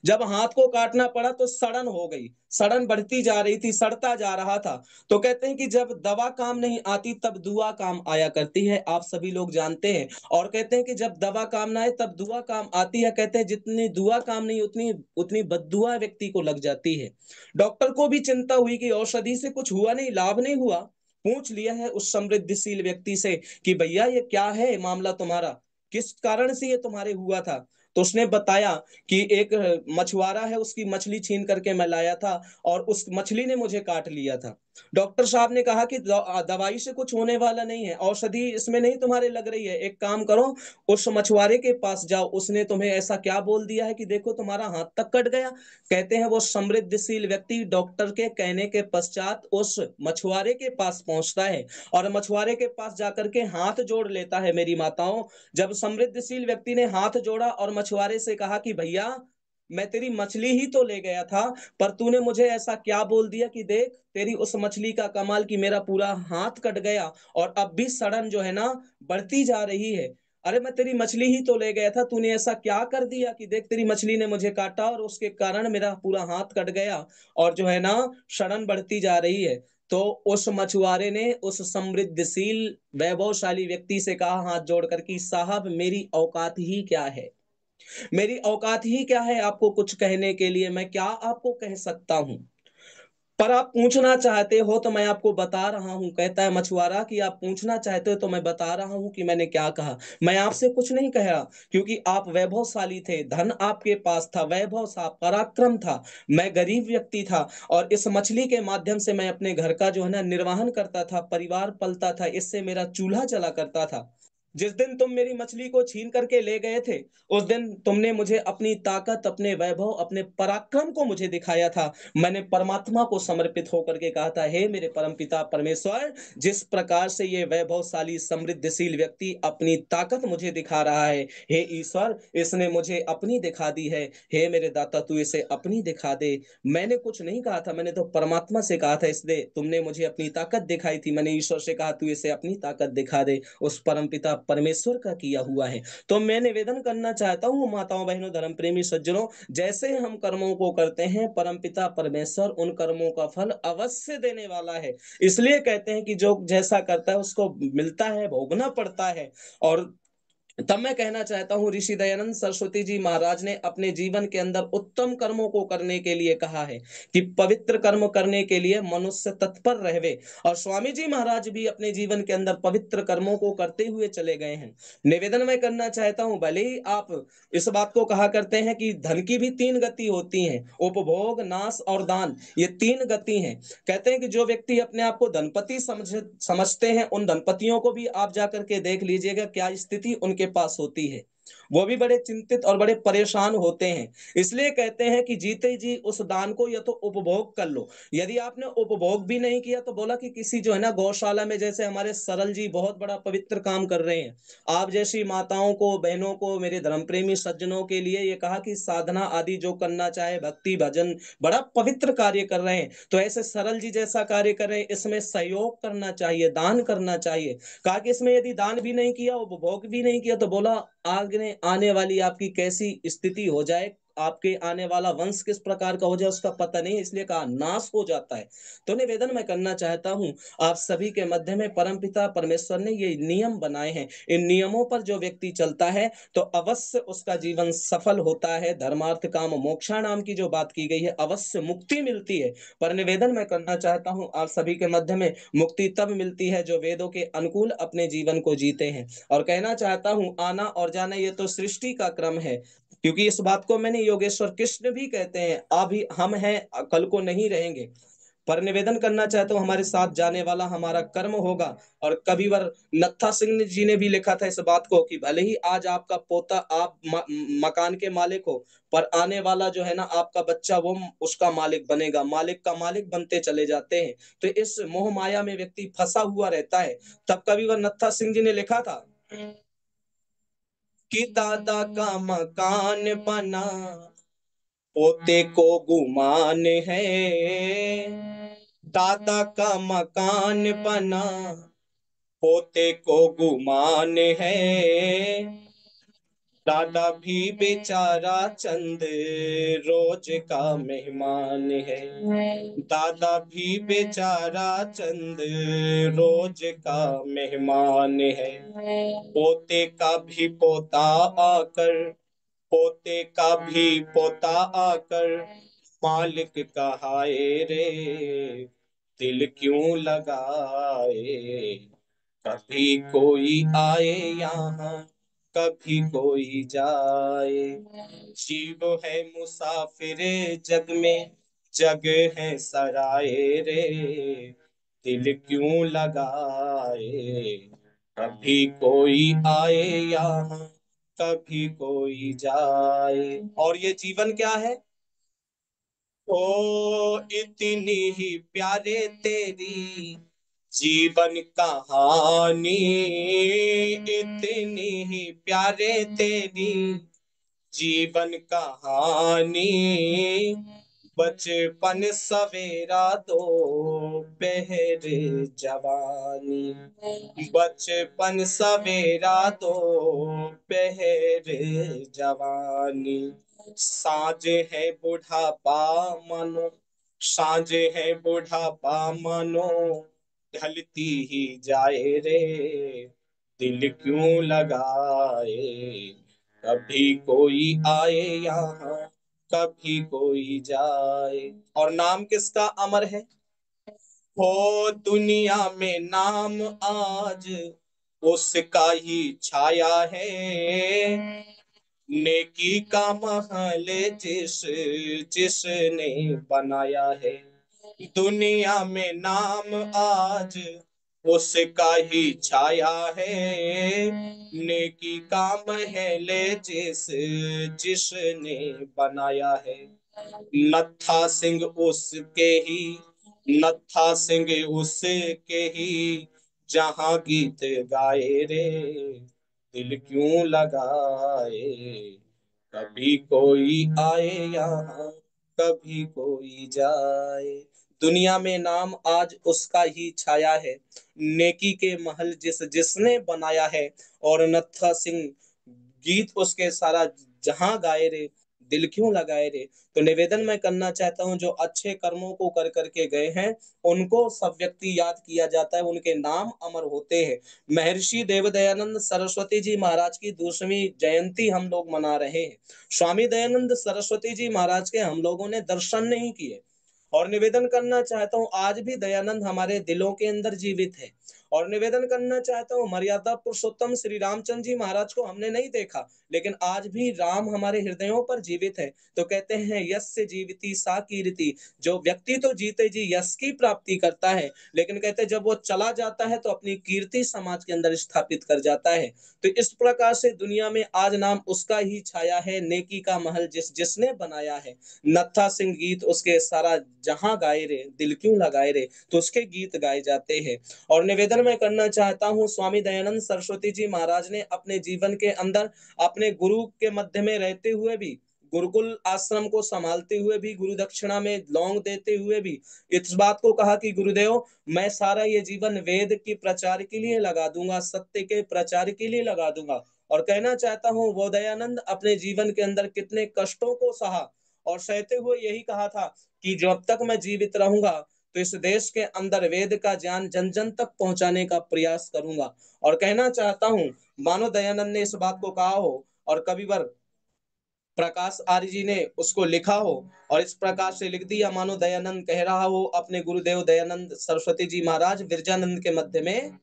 जब हाथ को काटना पड़ा तो सड़न हो गई, सड़न बढ़ती जा रही थी, सड़ता जा रहा था। तो कहते हैं कि जब दवा काम नहीं आती तब दुआ काम आया करती है, आप सभी लोग जानते हैं। और कहते हैं कि जब दवा काम ना आए तब दुआ काम आती है। कहते हैं जितनी दुआ काम नहीं उतनी उतनी बद्दुआ व्यक्ति को लग जाती है। डॉक्टर को भी चिंता हुई कि औषधि से कुछ हुआ नहीं, लाभ नहीं हुआ। पूछ लिया है उस समृद्धशील व्यक्ति से कि भैया ये क्या है मामला तुम्हारा, किस कारण से ये तुम्हारे हुआ था। तो उसने बताया कि एक मछुआरा है, उसकी मछली छीन करके मैं लाया था और उस मछली ने मुझे काट लिया था। डॉक्टर साहब ने कहा कि दवाई से कुछ होने वाला नहीं है, औषधि इसमें नहीं तुम्हारे लग रही है, एक काम करो उस मछुआरे के पास जाओ, उसने तुम्हें ऐसा क्या बोल दिया है कि देखो तुम्हारा हाथ तक कट गया। कहते हैं वो समृद्धशील व्यक्ति डॉक्टर के कहने के पश्चात उस मछुआरे के पास पहुंचता है और मछुआरे के पास जाकर के हाथ जोड़ लेता है मेरी माताओं। जब समृद्धशील व्यक्ति ने हाथ जोड़ा और मछुआरे से कहा कि भैया मैं तेरी मछली ही तो ले गया था, पर तूने मुझे ऐसा क्या बोल दिया कि देख तेरी उस मछली का कमाल कि मेरा पूरा हाथ कट गया और अब भी सड़न जो है ना बढ़ती जा रही है। अरे मैं तेरी मछली ही तो ले गया था, तूने ऐसा क्या कर दिया कि देख तेरी मछली ने मुझे काटा और उसके कारण मेरा पूरा हाथ कट गया और जो है ना सड़न बढ़ती जा रही है। तो उस मछुआरे ने उस समृद्धशील वैभवशाली व्यक्ति से कहा हाथ जोड़कर कि साहब मेरी औकात ही क्या है, मेरी औकात ही क्या है आपको कुछ कहने के लिए, मैं क्या आपको कह सकता हूं, पर आप पूछना चाहते हो तो मैं आपको बता रहा हूं। कहता है मछुआरा कि आप पूछना चाहते हो तो मैं बता रहा हूं कि मैंने क्या कहा। मैं आपसे कुछ नहीं कह रहा क्योंकि आप वैभवशाली थे, धन आपके पास था, वैभव था, पराक्रम था। मैं गरीब व्यक्ति था और इस मछली के माध्यम से मैं अपने घर का जो है ना निर्वहन करता था, परिवार पलता था, इससे मेरा चूल्हा चला करता था। जिस दिन तुम मेरी मछली को छीन करके ले गए थे उस दिन तुमने मुझे अपनी ताकत, अपने वैभव, अपने पराक्रम को मुझे दिखाया था। मैंने परमात्मा को समर्पित होकर के कहा था हे मेरे परमपिता परमेश्वर, जिस प्रकार से ये वैभवशाली समृद्धशील व्यक्ति अपनी ताकत मुझे दिखा रहा है, हे ईश्वर इसने मुझे अपनी दिखा दी है, हे मेरे दाता तू इसे अपनी दिखा दे। मैंने कुछ नहीं कहा था, मैंने तो परमात्मा से कहा था इसलिए तुमने मुझे अपनी ताकत दिखाई थी। मैंने ईश्वर से कहा तू इसे अपनी ताकत दिखा दे, उस परमपिता परमेश्वर का किया हुआ है। तो मैं निवेदन करना चाहता हूँ माताओं, बहनों, धर्म प्रेमी सज्जनों, जैसे हम कर्मों को करते हैं परमपिता परमेश्वर उन कर्मों का फल अवश्य देने वाला है। इसलिए कहते हैं कि जो जैसा करता है उसको मिलता है, भोगना पड़ता है। और तब मैं कहना चाहता हूं ऋषि दयानंद सरस्वती जी महाराज ने अपने जीवन के अंदर उत्तम कर्मों को करने के लिए कहा है कि पवित्र कर्म करने के लिए मनुष्य तत्पर रहे। और स्वामी जी महाराज भी अपने जीवन के अंदर पवित्र कर्मों को करते हुए चले गए हैं। निवेदन मैं करना चाहता हूं, भले ही आप इस बात को कहा करते हैं कि धन की भी 3 गति होती हैं, उपभोग, नाश और दान, ये 3 गति हैं। कहते हैं कि जो व्यक्ति अपने आप को धनपति समझते हैं उन धनपतियों को भी आप जाकर के देख लीजिएगा क्या स्थिति उनके पास होती है। वो भी बड़े चिंतित और बड़े परेशान होते हैं। इसलिए कहते हैं कि जीते जी उस दान को या तो उपभोग कर लो। यदि आपने उपभोग भी नहीं किया तो बोला कि किसी जो है ना गौशाला में, जैसे हमारे सरल जी बहुत बड़ा पवित्र काम कर रहे हैं, आप जैसी माताओं को, बहनों को, मेरे धर्म प्रेमी सज्जनों के लिए ये कहा कि साधना आदि जो करना चाहे, भक्ति भजन, बड़ा पवित्र कार्य कर रहे हैं, तो ऐसे सरल जी जैसा कार्य कर रहे हैं, इसमें सहयोग करना चाहिए, दान करना चाहिए। कहा कि इसमें यदि दान भी नहीं किया, उपभोग भी नहीं किया, तो बोला आगे आने वाली आपकी कैसी स्थिति हो जाए, आपके आने वाला वंश किस प्रकार का हो जाए उसका पता नहीं, इसलिए कहा नाश हो जाता है। तो निवेदन मैं करना चाहता हूं आप सभी के मध्य में, परमपिता परमेश्वर ने ये नियम बनाए हैं, इन नियमों पर जो व्यक्ति चलता है तो अवश्य उसका जीवन सफल होता है। धर्मार्थ काम मोक्षा नाम की जो बात की गई है, अवश्य मुक्ति मिलती है। पर निवेदन मैं करना चाहता हूं आप सभी के मध्य में, मुक्ति तब मिलती है जो वेदों के अनुकूल अपने जीवन को जीते हैं। और कहना चाहता हूं आना और जाना ये तो सृष्टि का क्रम है, क्योंकि इस बात को मैंने योगेश्वर कृष्ण भी कहते हैं, अभी हम हैं कल को नहीं रहेंगे। पर निवेदन करना चाहता हूँ हमारे साथ जाने वाला हमारा कर्म होगा। और कविवर नत्था सिंह जी ने भी लिखा था इस बात को कि भले ही आज आपका पोता, आप मकान के मालिक हो, पर आने वाला जो है ना आपका बच्चा, वो उसका मालिक बनेगा, मालिक का मालिक बनते चले जाते हैं। तो इस मोह माया में व्यक्ति फंसा हुआ रहता है। तब कविवर नत्था सिंह जी ने लिखा था कि दादा का मकान बना, पोते को गुमान है, दादा का मकान बना, पोते को गुमान है, दादा भी बेचारा चंद रोज का मेहमान है, दादा भी बेचारा चंद रोज का मेहमान है, पोते का भी पोता आकर, पोते का भी पोता आकर मालिक कहाए रे, दिल क्यों लगाए, कभी कोई आए यहाँ, कभी कोई जाए, जीव है मुसाफिर जग में, जग है सराय रे, दिल क्यों लगाए, कभी कोई आए यहाँ, कभी कोई जाए। और ये जीवन क्या है? ओ इतनी ही प्यारे तेरी जीवन कहानी, इतनी ही प्यारे तेरी जीवन कहानी, बचपन सवेरा दो पहर जवानी, बचपन सवेरा दो पहर जवानी, साँझ है बुढ़ापा मनो, साँझ है बुढ़ापा मनो, ढलती ही जाए रे, दिल क्यों लगाए, कभी कोई आए यहाँ, कभी कोई जाए। और नाम किसका अमर है? हो दुनिया में नाम आज उसका ही छाया है, नेकी का महल जिस जिसने बनाया है, दुनिया में नाम आज उसका ही छाया है, नेकी का महल जिस जिसने बनाया है, नत्था सिंह उसके ही, नत्था सिंह उसके ही जहां गीत गाए रे, दिल क्यों लगाए, कभी कोई आए यहाँ, कभी कोई जाए। दुनिया में नाम आज उसका ही छाया है, नेकी के महल जिस जिसने बनाया है, और नत्था सिंह गीत उसके सारा जहां गाए रे, दिल क्यों लगाए रे। तो निवेदन मैं करना चाहता हूँ जो अच्छे कर्मों को कर करके गए हैं उनको सब व्यक्ति याद किया जाता है, उनके नाम अमर होते हैं। महर्षि देवदयानंद सरस्वती जी महाराज की 2वीं जयंती हम लोग मना रहे हैं। स्वामी दयानंद सरस्वती जी महाराज के हम लोगों ने दर्शन नहीं किए, और निवेदन करना चाहता हूँ आज भी दयानंद हमारे दिलों के अंदर जीवित है, और निवेदन करना चाहता हूँ, मर्यादा पुरुषोत्तम श्री रामचंद्र जी महाराज को हमने नहीं देखा, लेकिन आज भी राम हमारे हृदयों पर जीवित है। तो कहते हैं यस्य जीविति सा कीर्ति, जो व्यक्ति तो जीते जी यश की प्राप्ति करता है, लेकिन कहते हैं जब वो चला जाता है तो अपनी कीर्ति समाज के अंदर स्थापित कर जाता है। तो इस प्रकार से दुनिया में आज नाम उसका ही छाया है, नेकी का महल जिसने बनाया है। नत्था सिंह गीत उसके सारा जहां गाए रे, दिल क्यों लगाए रे, तो उसके गीत गाए जाते हैं। और निवेदन मैं करना चाहता हूँ, स्वामी दयानंद सरस्वती जी महाराज ने अपने जीवन के अंदर अपने गुरु के मध्य में रहते हुए भी, गुरुकुल आश्रम को संभालते हुए भी, गुरु दक्षिणा में लौंग देते हुए भी इस बात को कहा कि गुरुदेव मैं सारा ये जीवन वेद के प्रचार के लिए लगा दूंगा, सत्य के प्रचार के लिए लगा दूंगा। और कहना चाहता हूँ वो दयानंद अपने जीवन के अंदर कितने कष्टों को सहा और सहते हुए यही कहा था कि जब तक मैं जीवित रहूंगा तो इस देश के अंदर वेद का ज्ञान जन जन तक पहुंचाने का प्रयास करूंगा। और कहना चाहता हूं मानो दयानंद ने इस बात को कहा हो और कविवर प्रकाश आर्य जी ने उसको लिखा हो और इस प्रकार से लिख दिया मानो दयानंद कह रहा हो अपने गुरुदेव दयानंद सरस्वती जी महाराज विरजानंद के मध्य में।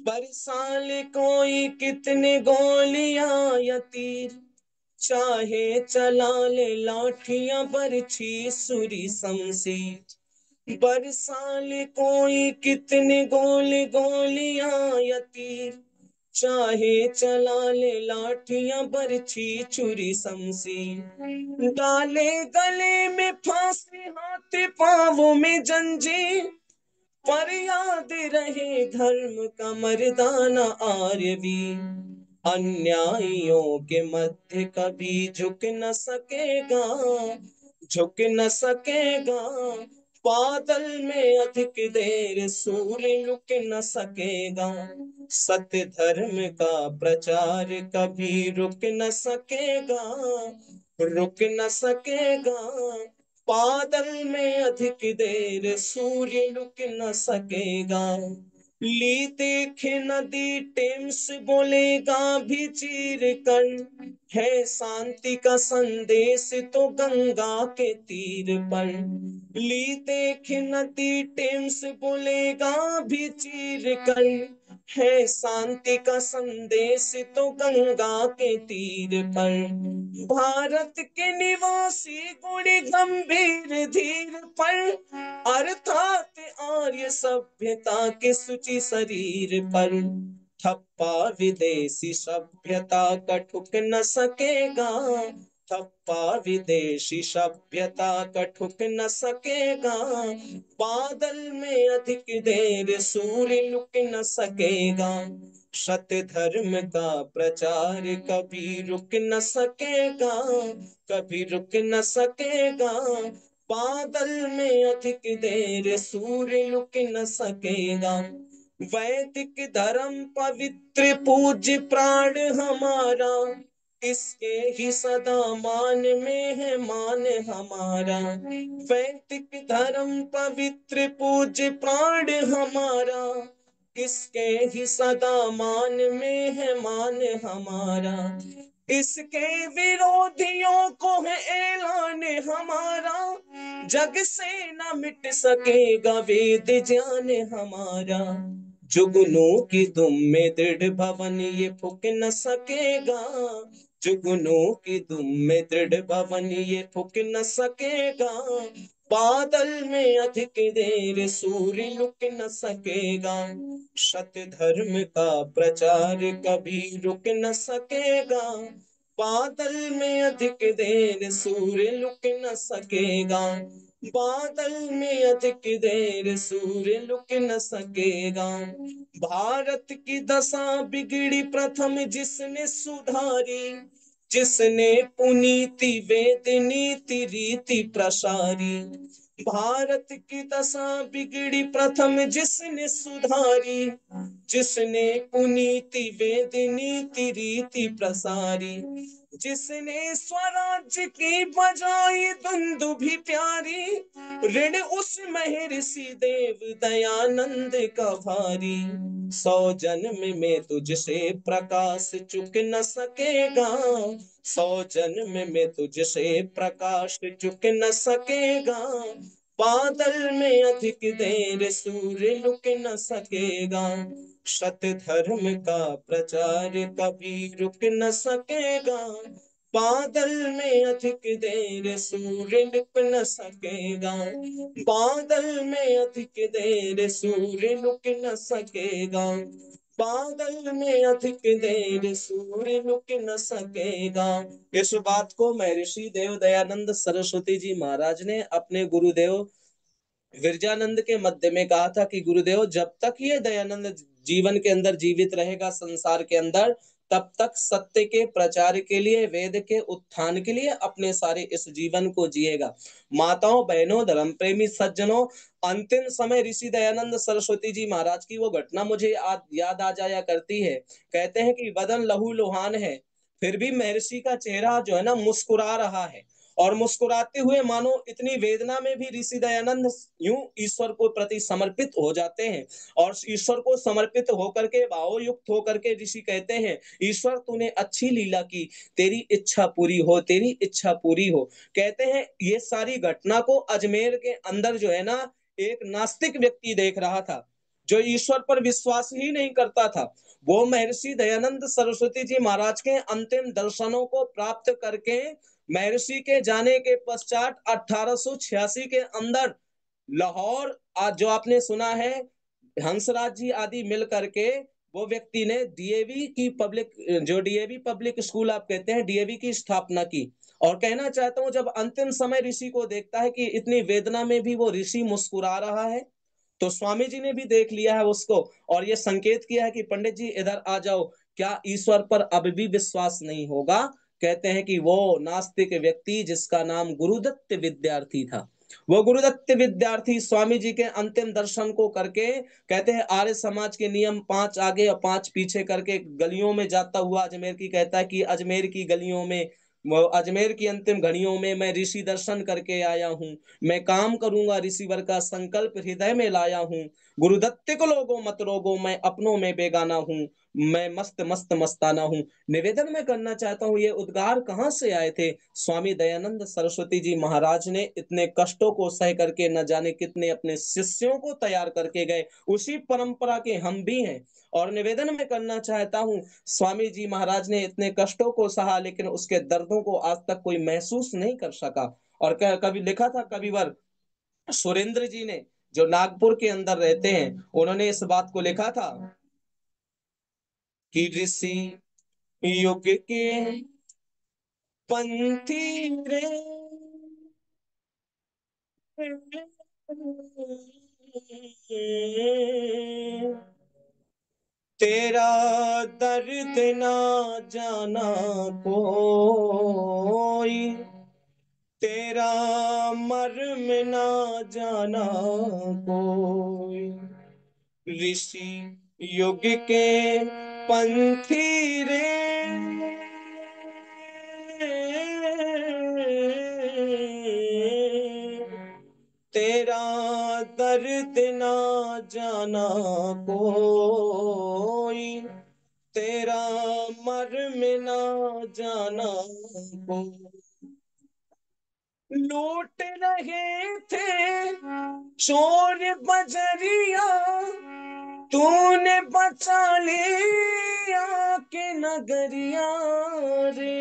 बरसाल कोई कितने गोलियां या तीर, चाहे चला ले लाठियां बरछी सुरी शमशीर। बरसाल कोई कितने गोलियां या तीर, चाहे चला ले लाठियां बरछी छुरी शमशीर। डाले गले में फांसी हाथ पांवों में जंजीर, पर याद रहे धर्म का मर्दाना आर्यवीर। अन्यायियों के मध्य कभी झुक न सकेगा, झुक न सकेगा। बादल में अधिक देर सूर्य रुक न सकेगा। सत्य धर्म का प्रचार कभी रुक न सकेगा, रुक न सकेगा। बादल में अधिक देर सूर्य रुक न सकेगा। ली देख नदी टेम्स बोलेगा भी चीर कर, है शांति का संदेश तो गंगा के तीर पर। ली देख नदी टेम्स बोलेगा भी चीर कर, है शांति का संदेश तो गंगा के तीर पर। भारत के निवासी गुणी गंभीर धीर पर, अर्थात आर्य सभ्यता के सुचि शरीर पर। ठप्पा विदेशी सभ्यता का ठुक न सकेगा, ठप्पा विदेशी सभ्यता का ठुक न सकेगा। बादल में अधिक देर सूर्य लुक न सकेगा। सत्य धर्म का प्रचार कभी रुक न सकेगा, कभी रुक न सकेगा। बादल में अधिक देर सूर्य लुक न सकेगा। वैदिक धर्म पवित्र पूज्य प्राण हमारा, इसके ही सदा मान में है मान हमारा। वैदिक धर्म पवित्र पूज्य प्राण हमारा, इसके ही सदा मान में है मान हमारा। इसके विरोधियों को है ऐलान हमारा, जग से न मिट सकेगा वेद ज्ञान हमारा। जुगनू की दुम में दृढ़ भवन ये फूक न सकेगा, जुगनू की दुम में दृढ़ भवन ये फूक न सकेगा। बादल में अधिक देर सूर्य लुक न सकेगा। सत्य धर्म का प्रचार कभी रुक न सकेगा। बादल में अधिक देर सूर्य लुक न सकेगा। बादल में अधिक देर सूर्य लुक न सकेगा। भारत की दशा बिगड़ी प्रथम जिसने सुधारी, जिसने पुनीति वेद नीति रीति प्रसारी। भारत की दशा बिगड़ी प्रथम जिसने सुधारी, जिसने पुनीति वेद नीति रीति प्रसारी। जिसने स्वराज्य की बजाई दुंदुभि प्यारी, ऋण उस महर्षि देव दयानंद का भारी। 100 जन्म में तुझसे प्रकाश चुक न सकेगा, 100 जन्म में तुझसे प्रकाश चुक न सकेगा। बादल में अधिक देर सूर्य लुक न सकेगा, सत्य धर्म का प्रचार कभी रुक न सकेगा। बादल में अधिक देर सूर्य लुक न सकेगा, बादल में अधिक देर सूर्य लुक न सकेगा। बादल में अधिक देर सूर्य लुक न सकेगा। इस बात को महर्षि देव दयानंद सरस्वती जी महाराज ने अपने गुरुदेव विरजानंद के मध्य में कहा था कि गुरुदेव, जब तक ये दयानंद जीवन के अंदर जीवित रहेगा संसार के अंदर, तब तक सत्य के प्रचार के लिए, वेद के उत्थान के लिए अपने सारे इस जीवन को जिएगा। माताओं, बहनों, धर्म प्रेमी सज्जनों, अंतिम समय ऋषि दयानंद सरस्वती जी महाराज की वो घटना मुझे याद आ जाया करती है। कहते हैं कि बदन लहू लुहान है, फिर भी महर्षि का चेहरा जो है ना मुस्कुरा रहा है, और मुस्कुराते हुए मानो इतनी वेदना में भी ऋषि दयानंद यूं ईश्वर को प्रति समर्पित हो जाते हैं। और ईश्वर को समर्पित होकर के, भावयुक्त होकर के ऋषि कहते हैं, ईश्वर तूने अच्छी लीला की, तेरी इच्छा पूरी हो, तेरी इच्छा पूरी हो। कहते हैं ये सारी घटना को अजमेर के अंदर जो है ना एक नास्तिक व्यक्ति देख रहा था, जो ईश्वर पर विश्वास ही नहीं करता था। वो महर्षि दयानंद सरस्वती जी महाराज के अंतिम दर्शनों को प्राप्त करके महर्षि के जाने के पश्चात 1886 के अंदर लाहौर, आज जो आपने सुना है हंसराज जी आदि मिल करके, वो व्यक्ति ने डीएवी की पब्लिक, जो डीएवी पब्लिक स्कूल आप कहते हैं, डीएवी की स्थापना की। और कहना चाहता हूं, जब अंतिम समय ऋषि को देखता है कि इतनी वेदना में भी वो ऋषि मुस्कुरा रहा है, तो स्वामी जी ने भी देख लिया है उसको, और ये संकेत किया है कि पंडित जी इधर आ जाओ, क्या ईश्वर पर अब भी विश्वास नहीं होगा? कहते हैं कि वो नास्तिक व्यक्ति जिसका नाम गुरुदत्त विद्यार्थी था, वो गुरुदत्त विद्यार्थी स्वामी जी के अंतिम दर्शन को करके, कहते हैं आर्य समाज के नियम 5 आगे और 5 पीछे करके गलियों में जाता हुआ अजमेर की, कहता है कि अजमेर की गलियों में, अजमेर की अंतिम घड़ियों में मैं ऋषि दर्शन करके आया हूँ, मैं काम करूंगा, ऋषिवर का संकल्प हृदय में लाया हूँ। गुरुदत्त को लोगो मत रोगो, मैं अपनों में बेगाना हूँ, मैं मस्त मस्त मस्ताना हूँ। निवेदन में करना चाहता हूँ, ये उद्गार कहाँ से आए थे? स्वामी दयानंद सरस्वती जी महाराज ने इतने कष्टों को सह करके न जाने कितने अपने शिष्यों को तैयार करके गए, उसी परंपरा के हम भी हैं। और निवेदन में करना चाहता हूँ, स्वामी जी महाराज ने इतने कष्टों को सहा, लेकिन उसके दर्दों को आज तक कोई महसूस नहीं कर सका। और कभी लिखा था कविवर सुरेंद्र जी ने, जो नागपुर के अंदर रहते हैं, उन्होंने इस बात को लिखा था कि ऋषि युग के पंथी रे, तेरा दर्द ना जाना कोई, तेरा मर्म ना जाना कोई। ऋषि युग के पंथी रे, तेरा दर्द ना जाना कोई, तेरा मर्म ना जाना कोई। लूट रहे थे चोर बजरिया, तूने बचा लिया के नगरिया रे,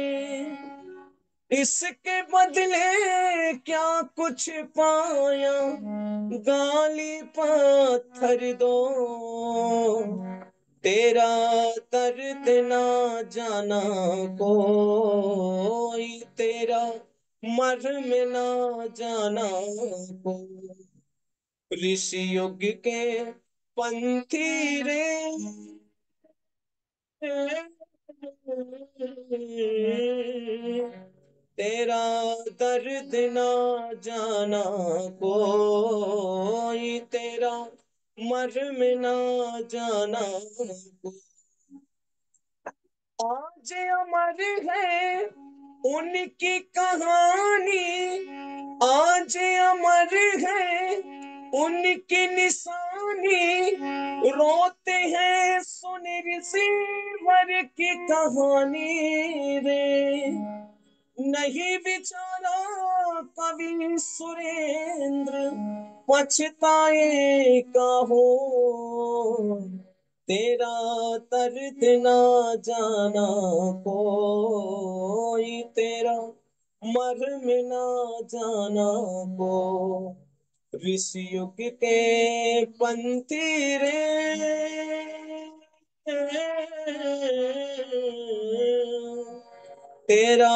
इसके बदले क्या कुछ पाया, गाली पत्थर दो, तेरा दर्द ना जाना कोई, तेरा मर्म ना जाना कोई। ऋषि युग के पंथी रे, तेरा दर्द ना जाना कोई, तेरा मर्म ना जाना कोई। आज अमर है उनकी कहानी, आज अमर है उनकी निशानी, रोते हैं सुन ऋषिवर की कहानी रे। नहीं बिचारा कवि सुरेंद्र पछताएगा हो, तेरा दर्द ना जाना कोई, तेरा मर्म ना जाना को। ऋषि युग के पंथी रे, तेरा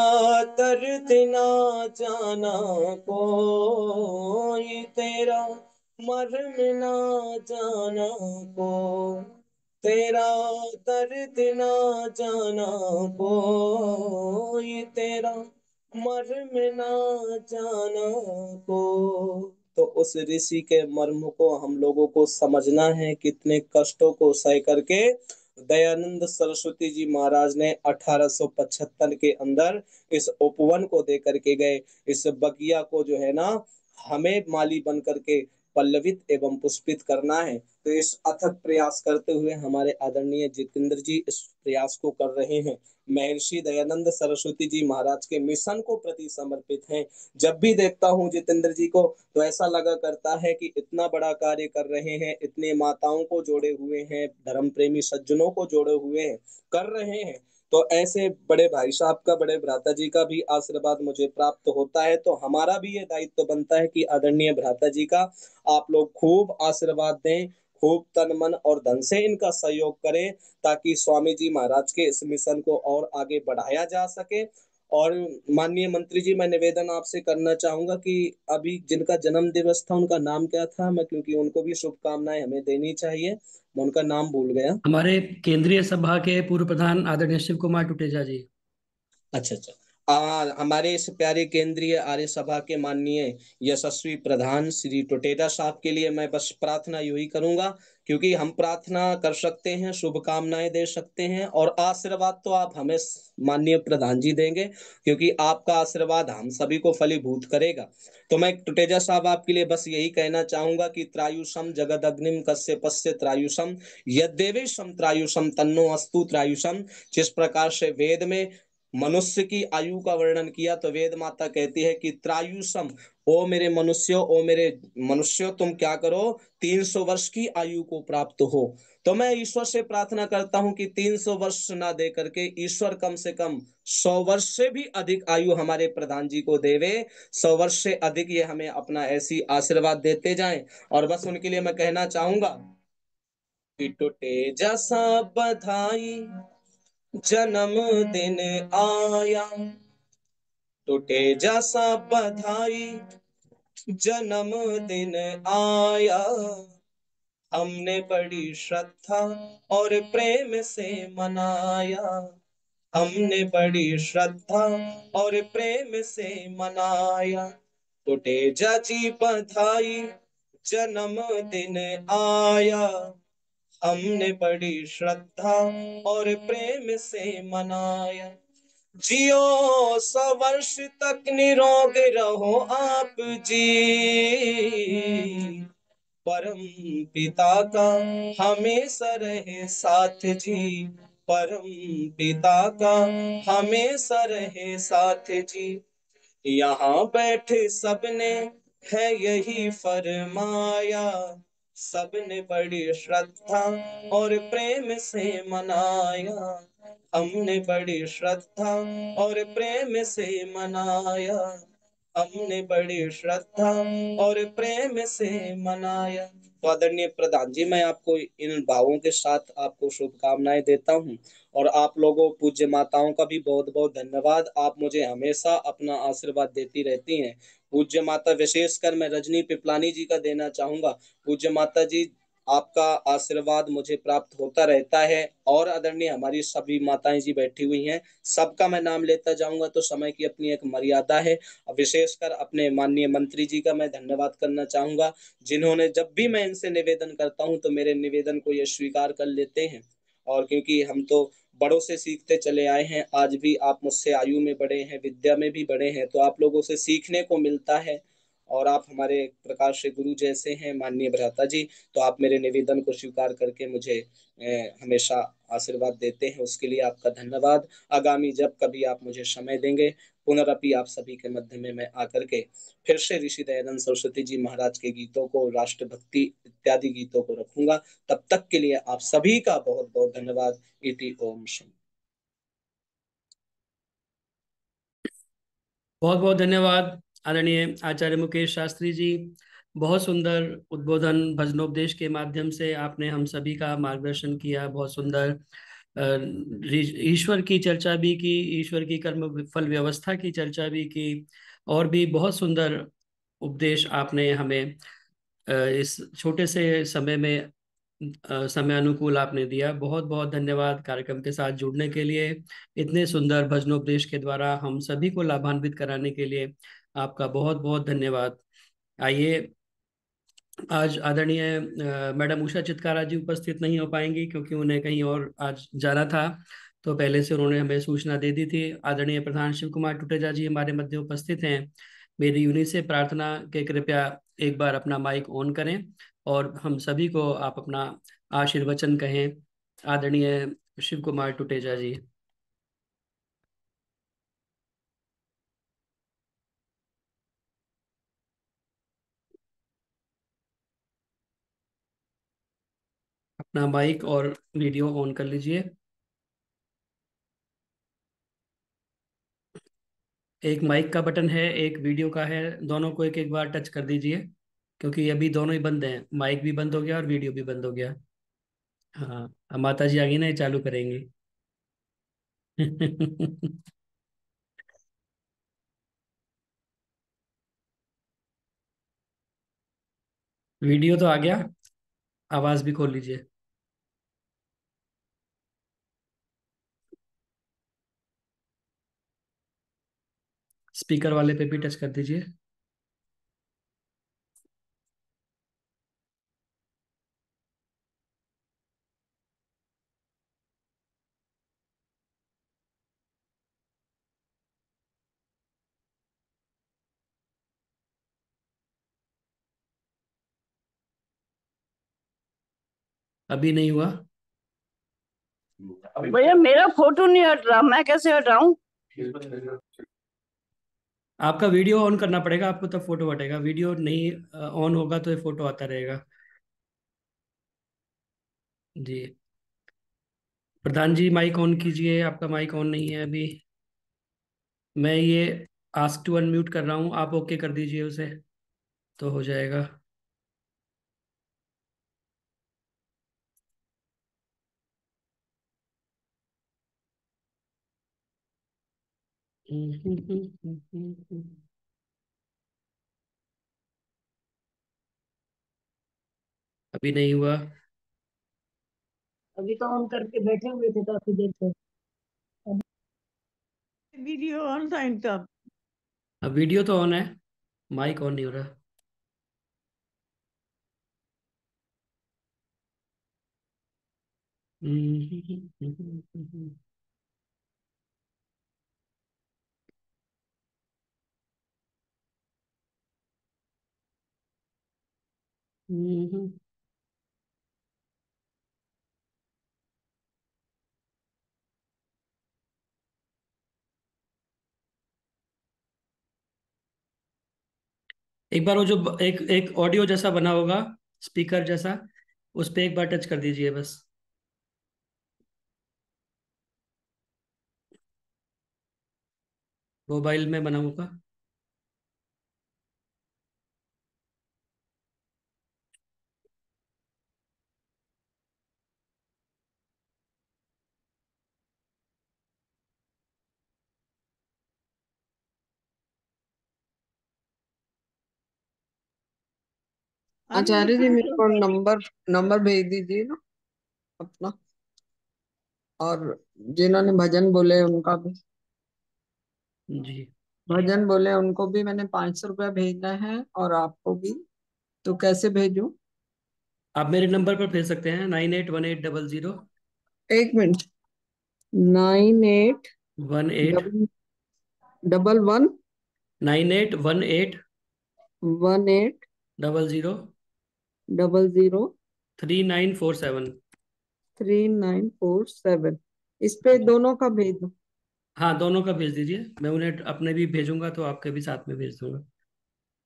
दर्द ना जाना कोई, तेरा मर्म ना जाना को, तेरा दर्द ना जाना कोई, तेरा मर्म ना जाना को। तो उस ऋषि के मर्म को हम लोगों को समझना है, कितने कष्टों को सह करके दयानंद सरस्वती जी महाराज ने 1875 के अंदर इस उपवन को दे करके गए। इस बगिया को जो है ना हमें माली बन करके पल्लवित एवं पुष्पित करना है। तो इस अथक प्रयास करते हुए हमारे आदरणीय जितेंद्र जी इस प्रयास को कर रहे हैं। महर्षि दयानंद सरस्वती जी महाराज के मिशन को प्रति समर्पित हैं। जब भी देखता हूँ जितेंद्र जी को तो ऐसा लगा करता है कि इतना बड़ा कार्य कर रहे हैं, इतने माताओं को जोड़े हुए हैं, धर्म प्रेमी सज्जनों को जोड़े हुए हैं, कर रहे हैं। तो ऐसे बड़े भाई साहब का, बड़े भ्राता जी का भी आशीर्वाद मुझे प्राप्त होता है। तो हमारा भी ये दायित्व बनता है कि आदरणीय भ्राता जी का आप लोग खूब आशीर्वाद दें, खूब तन मन और धन से इनका सहयोग करें, ताकि स्वामी जी महाराज के इस मिशन को और आगे बढ़ाया जा सके। और माननीय मंत्री जी, मैं निवेदन आपसे करना चाहूंगा कि अभी जिनका जन्म दिवस था उनका नाम क्या था, मैं क्योंकि उनको भी शुभकामनाएं हमें देनी चाहिए, मैं उनका नाम भूल गया। हमारे केंद्रीय सभा के पूर्व प्रधान आदरणीय शिव कुमार टुटेजा जी। अच्छा अच्छा। हमारे इस प्यारे केंद्रीय आर्य सभा के माननीय यशस्वी प्रधान श्री टुटेजा साहब के लिए मैं बस प्रार्थना यू ही करूंगा, क्योंकि हम प्रार्थना कर सकते हैं, शुभकामनाएं दे सकते हैं, और आशीर्वाद तो आप हमें माननीय प्रधान जी देंगे, क्योंकि आपका आशीर्वाद हम सभी को फलीभूत करेगा। तो मैं टुटेजा साहब आपके लिए बस यही कहना चाहूंगा कि त्रायुषम जगदग्निम कश्यपस्य त्रायुषम यद्देवेशम त्रायुषम तन्नो अस्तु त्रायुषम। जिस प्रकार से वेद में मनुष्य की आयु का वर्णन किया, तो वेद माता कहती है कि त्रायुषम, ओ मेरे मनुष्यों, ओ मेरे मनुष्यों, तुम क्या करो, 300 वर्ष की आयु को प्राप्त हो। तो मैं ईश्वर से प्रार्थना करता हूं कि 300 वर्ष ना दे करके ईश्वर कम से कम 100 वर्ष से भी अधिक आयु हमारे प्रधान जी को देवे। 100 वर्ष से अधिक ये हमें अपना ऐसी आशीर्वाद देते जाएं। और बस उनके लिए मैं कहना चाहूंगा कि टूटे जैसा बधाई जन्म दिन आया, टूटे जैसा बधाई जन्म दिन आया, हमने बड़ी श्रद्धा और प्रेम से मनाया, हमने बड़ी श्रद्धा और प्रेम से मनाया, टूटे जाची बधाई जन्म दिन आया, हमने बड़ी श्रद्धा और प्रेम से मनाया। जियो 100 वर्ष तक निरोग रहो आप जी, परम पिता का हमेशा रहे साथ जी, परम पिता का हमेशा रहे साथ जी। यहाँ बैठे सबने है यही फरमाया, सबने बड़ी श्रद्धा और प्रेम से मनाया, हमने बड़ी श्रद्धा और प्रेम से मनाया, हमने बड़ी श्रद्धा और प्रेम से मनाया। तो आदरणीय प्रधान जी, मैं आपको इन भावों के साथ आपको शुभकामनाएं देता हूं। और आप लोगों पूज्य माताओं का भी बहुत बहुत धन्यवाद, आप मुझे हमेशा अपना आशीर्वाद देती रहती हैं। पूज्य माता, विशेषकर मैं रजनी पिपलानी जी का देना चाहूंगा। पूज्य माता जी, आपका आशीर्वाद मुझे प्राप्त होता रहता है। और आदरणीय हमारी सभी माताएं जी बैठी हुई हैं, सबका मैं नाम लेता जाऊंगा तो समय की अपनी एक मर्यादा है। विशेषकर अपने माननीय मंत्री जी का मैं धन्यवाद करना चाहूंगा, जिन्होंने जब भी मैं इनसे निवेदन करता हूं तो मेरे निवेदन को ये स्वीकार कर लेते हैं। और क्योंकि हम तो बड़ों से सीखते चले आए हैं, आज भी आप मुझसे आयु में बड़े हैं, विद्या में भी बड़े हैं, तो आप लोगों से सीखने को मिलता है। और आप हमारे एक प्रकार से गुरु जैसे हैं माननीय भ्राता जी। तो आप मेरे निवेदन को स्वीकार करके मुझे हमेशा आशीर्वाद देते हैं, उसके लिए आपका धन्यवाद। आगामी जब कभी आप मुझे समय देंगे, पुनरअपि आप सभी के मध्य में मैं आकर के फिर से ऋषि दयानंद सरस्वती जी महाराज के गीतों को, राष्ट्रभक्ति इत्यादि गीतों को रखूंगा। तब तक के लिए आप सभी का बहुत बहुत धन्यवाद। इति ओम शम। बहुत बहुत धन्यवाद आदरणीय आचार्य मुकेश शास्त्री जी। बहुत सुंदर उद्बोधन भजनोपदेश के माध्यम से आपने हम सभी का मार्गदर्शन किया। बहुत सुंदर ईश्वर की चर्चा भी की, ईश्वर की कर्म फल व्यवस्था की चर्चा भी की, और भी बहुत सुंदर उपदेश आपने हमें इस छोटे से समय में समय अनुकूल आपने दिया। बहुत बहुत धन्यवाद कार्यक्रम के साथ जुड़ने के लिए। इतने सुंदर भजनोपदेश के द्वारा हम सभी को लाभान्वित कराने के लिए आपका बहुत बहुत धन्यवाद। आइए, आज आदरणीय मैडम उषा चित्कारा जी उपस्थित नहीं हो पाएंगी क्योंकि उन्हें कहीं और आज जाना था, तो पहले से उन्होंने हमें सूचना दे दी थी। आदरणीय प्रधान शिव कुमार टुटेजा जी हमारे मध्य उपस्थित हैं। मेरी उन्हीं से प्रार्थना के कृपया एक बार अपना माइक ऑन करें और हम सभी को आप अपना आशीर्वचन कहें। आदरणीय शिव कुमार टुटेजा जी। अपना माइक और वीडियो ऑन कर लीजिए। एक माइक का बटन है, एक वीडियो का है, दोनों को एक एक बार टच कर दीजिए क्योंकि अभी दोनों ही बंद हैं, माइक भी बंद हो गया और वीडियो भी बंद हो गया। हाँ, अब माता जी आ गई ना, ये चालू करेंगी। वीडियो तो आ गया, आवाज भी खोल लीजिए। स्पीकर वाले पे भी टच कर दीजिए। अभी नहीं हुआ। भैया मेरा फोटो नहीं हट रहा, मैं कैसे हटाऊं? आपका वीडियो ऑन करना पड़ेगा आपको, तब फोटो हटेगा। वीडियो नहीं ऑन होगा तो ये फोटो आता रहेगा। जी, प्रधान जी माइक ऑन कीजिए, आपका माइक ऑन नहीं है अभी। मैं ये आस्क टू अनम्यूट कर रहा हूँ, आप ओके कर दीजिए उसे तो हो जाएगा। अभी नहीं हुआ। अभी तो ऑन करके बैठे हुए थे काफी देर से। वीडियो ऑन था इनका। अब वीडियो तो ऑन है, माइक ऑन नहीं हो रहा। एक बार वो जो एक एक ऑडियो जैसा बना होगा, स्पीकर जैसा, उस पे एक बार टच कर दीजिए बस। मोबाइल में बना होगा। आचार्य जी मेरे को नंबर नंबर भेज दीजिए ना अपना, और जिन्होंने भजन बोले उनका भी, जी, भजन बोले उनको भी मैंने 500 रुपया भेजना है, और आपको भी। तो कैसे भेजूं? आप मेरे नंबर पर भेज सकते हैं, 981800। एक मिनट। 98 18 डबल 1 9818 18 00 00 3947। 3947। इस पे दोनों का भेज दो। हाँ, दोनों का भेज दीजिए, मैं उन्हें अपने भी भेजूंगा तो आपके भी साथ में भेज दूंगा।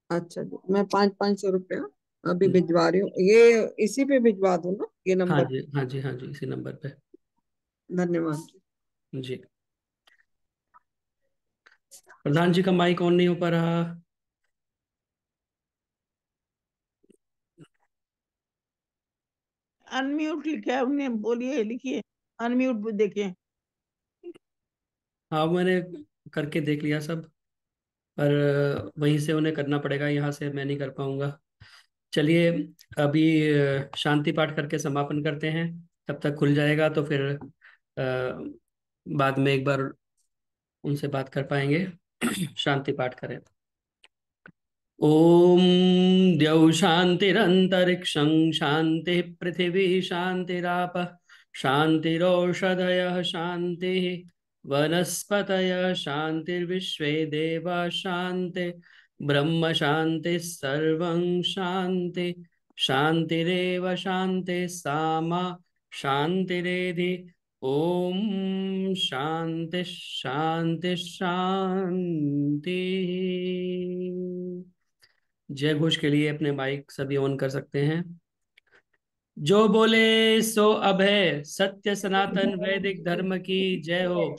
अच्छा जी, मैं 500 रुपया अभी भिजवा रही हूँ। ये इसी पे भिजवा दो ना, ये हाँ नंबर? जी, हाँ जी, हाँ जी, इसी नंबर पे। धन्यवाद जी। जी। प्रधान जी का माइक ऑन नहीं हो पा रहा। अनम्यूट लिखा है, उन्हें बोलिए, लिखिए अनम्यूट देखिए। हाँ, मैंने करके देख लिया सब, पर वहीं से उन्हें करना पड़ेगा, यहाँ से मैं नहीं कर पाऊंगा। चलिए, अभी शांति पाठ करके समापन करते हैं, तब तक खुल जाएगा तो फिर बाद में एक बार उनसे बात कर पाएंगे। शांति पाठ करें। ओम द्यौ शांतिरंतरिक्षं शांति पृथिवी शांतिराप शांतिरोषधयः शांति वनस्पतयः शांतिर्विश्वे देवा शांति ब्रह्म शांति सर्वं शांति शांतिरेव शांति सामा शांतिरेधि। ओम शांति शांति शांति। जय घोष के लिए अपने माइक सभी ऑन कर सकते हैं। जो बोले सो अभय सत्य सनातन वैदिक धर्म की जय हो।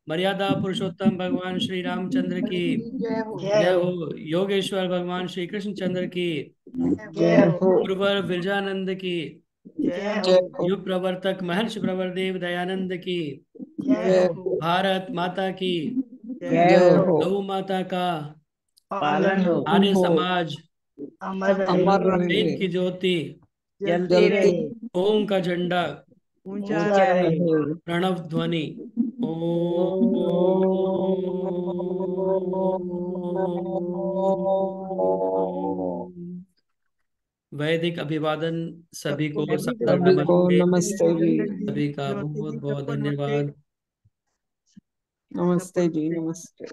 मर्यादा पुरुषोत्तम भगवान श्री रामचंद्र की जय हो। योगेश्वर भगवान श्री कृष्णचंद्र की जय हो। गुरुवर विरजानंद की जय हो। युग प्रवर्तक महर्षि प्रवरदेव दयानंद की जय हो। भारत माता की जय हो। गौ माता का पालन हो, आर्य समाज अमर वेद रहे, की ज्योति जलती रहे, ओम का झंडा ऊंचा रहे। प्रणव ध्वनि ओम। वैदिक अभिवादन सभी को, सादर सभी को नमस्ते। नमस्ते जी। सभी का बहुत बहुत धन्यवाद। नमस्ते जी, नमस्ते।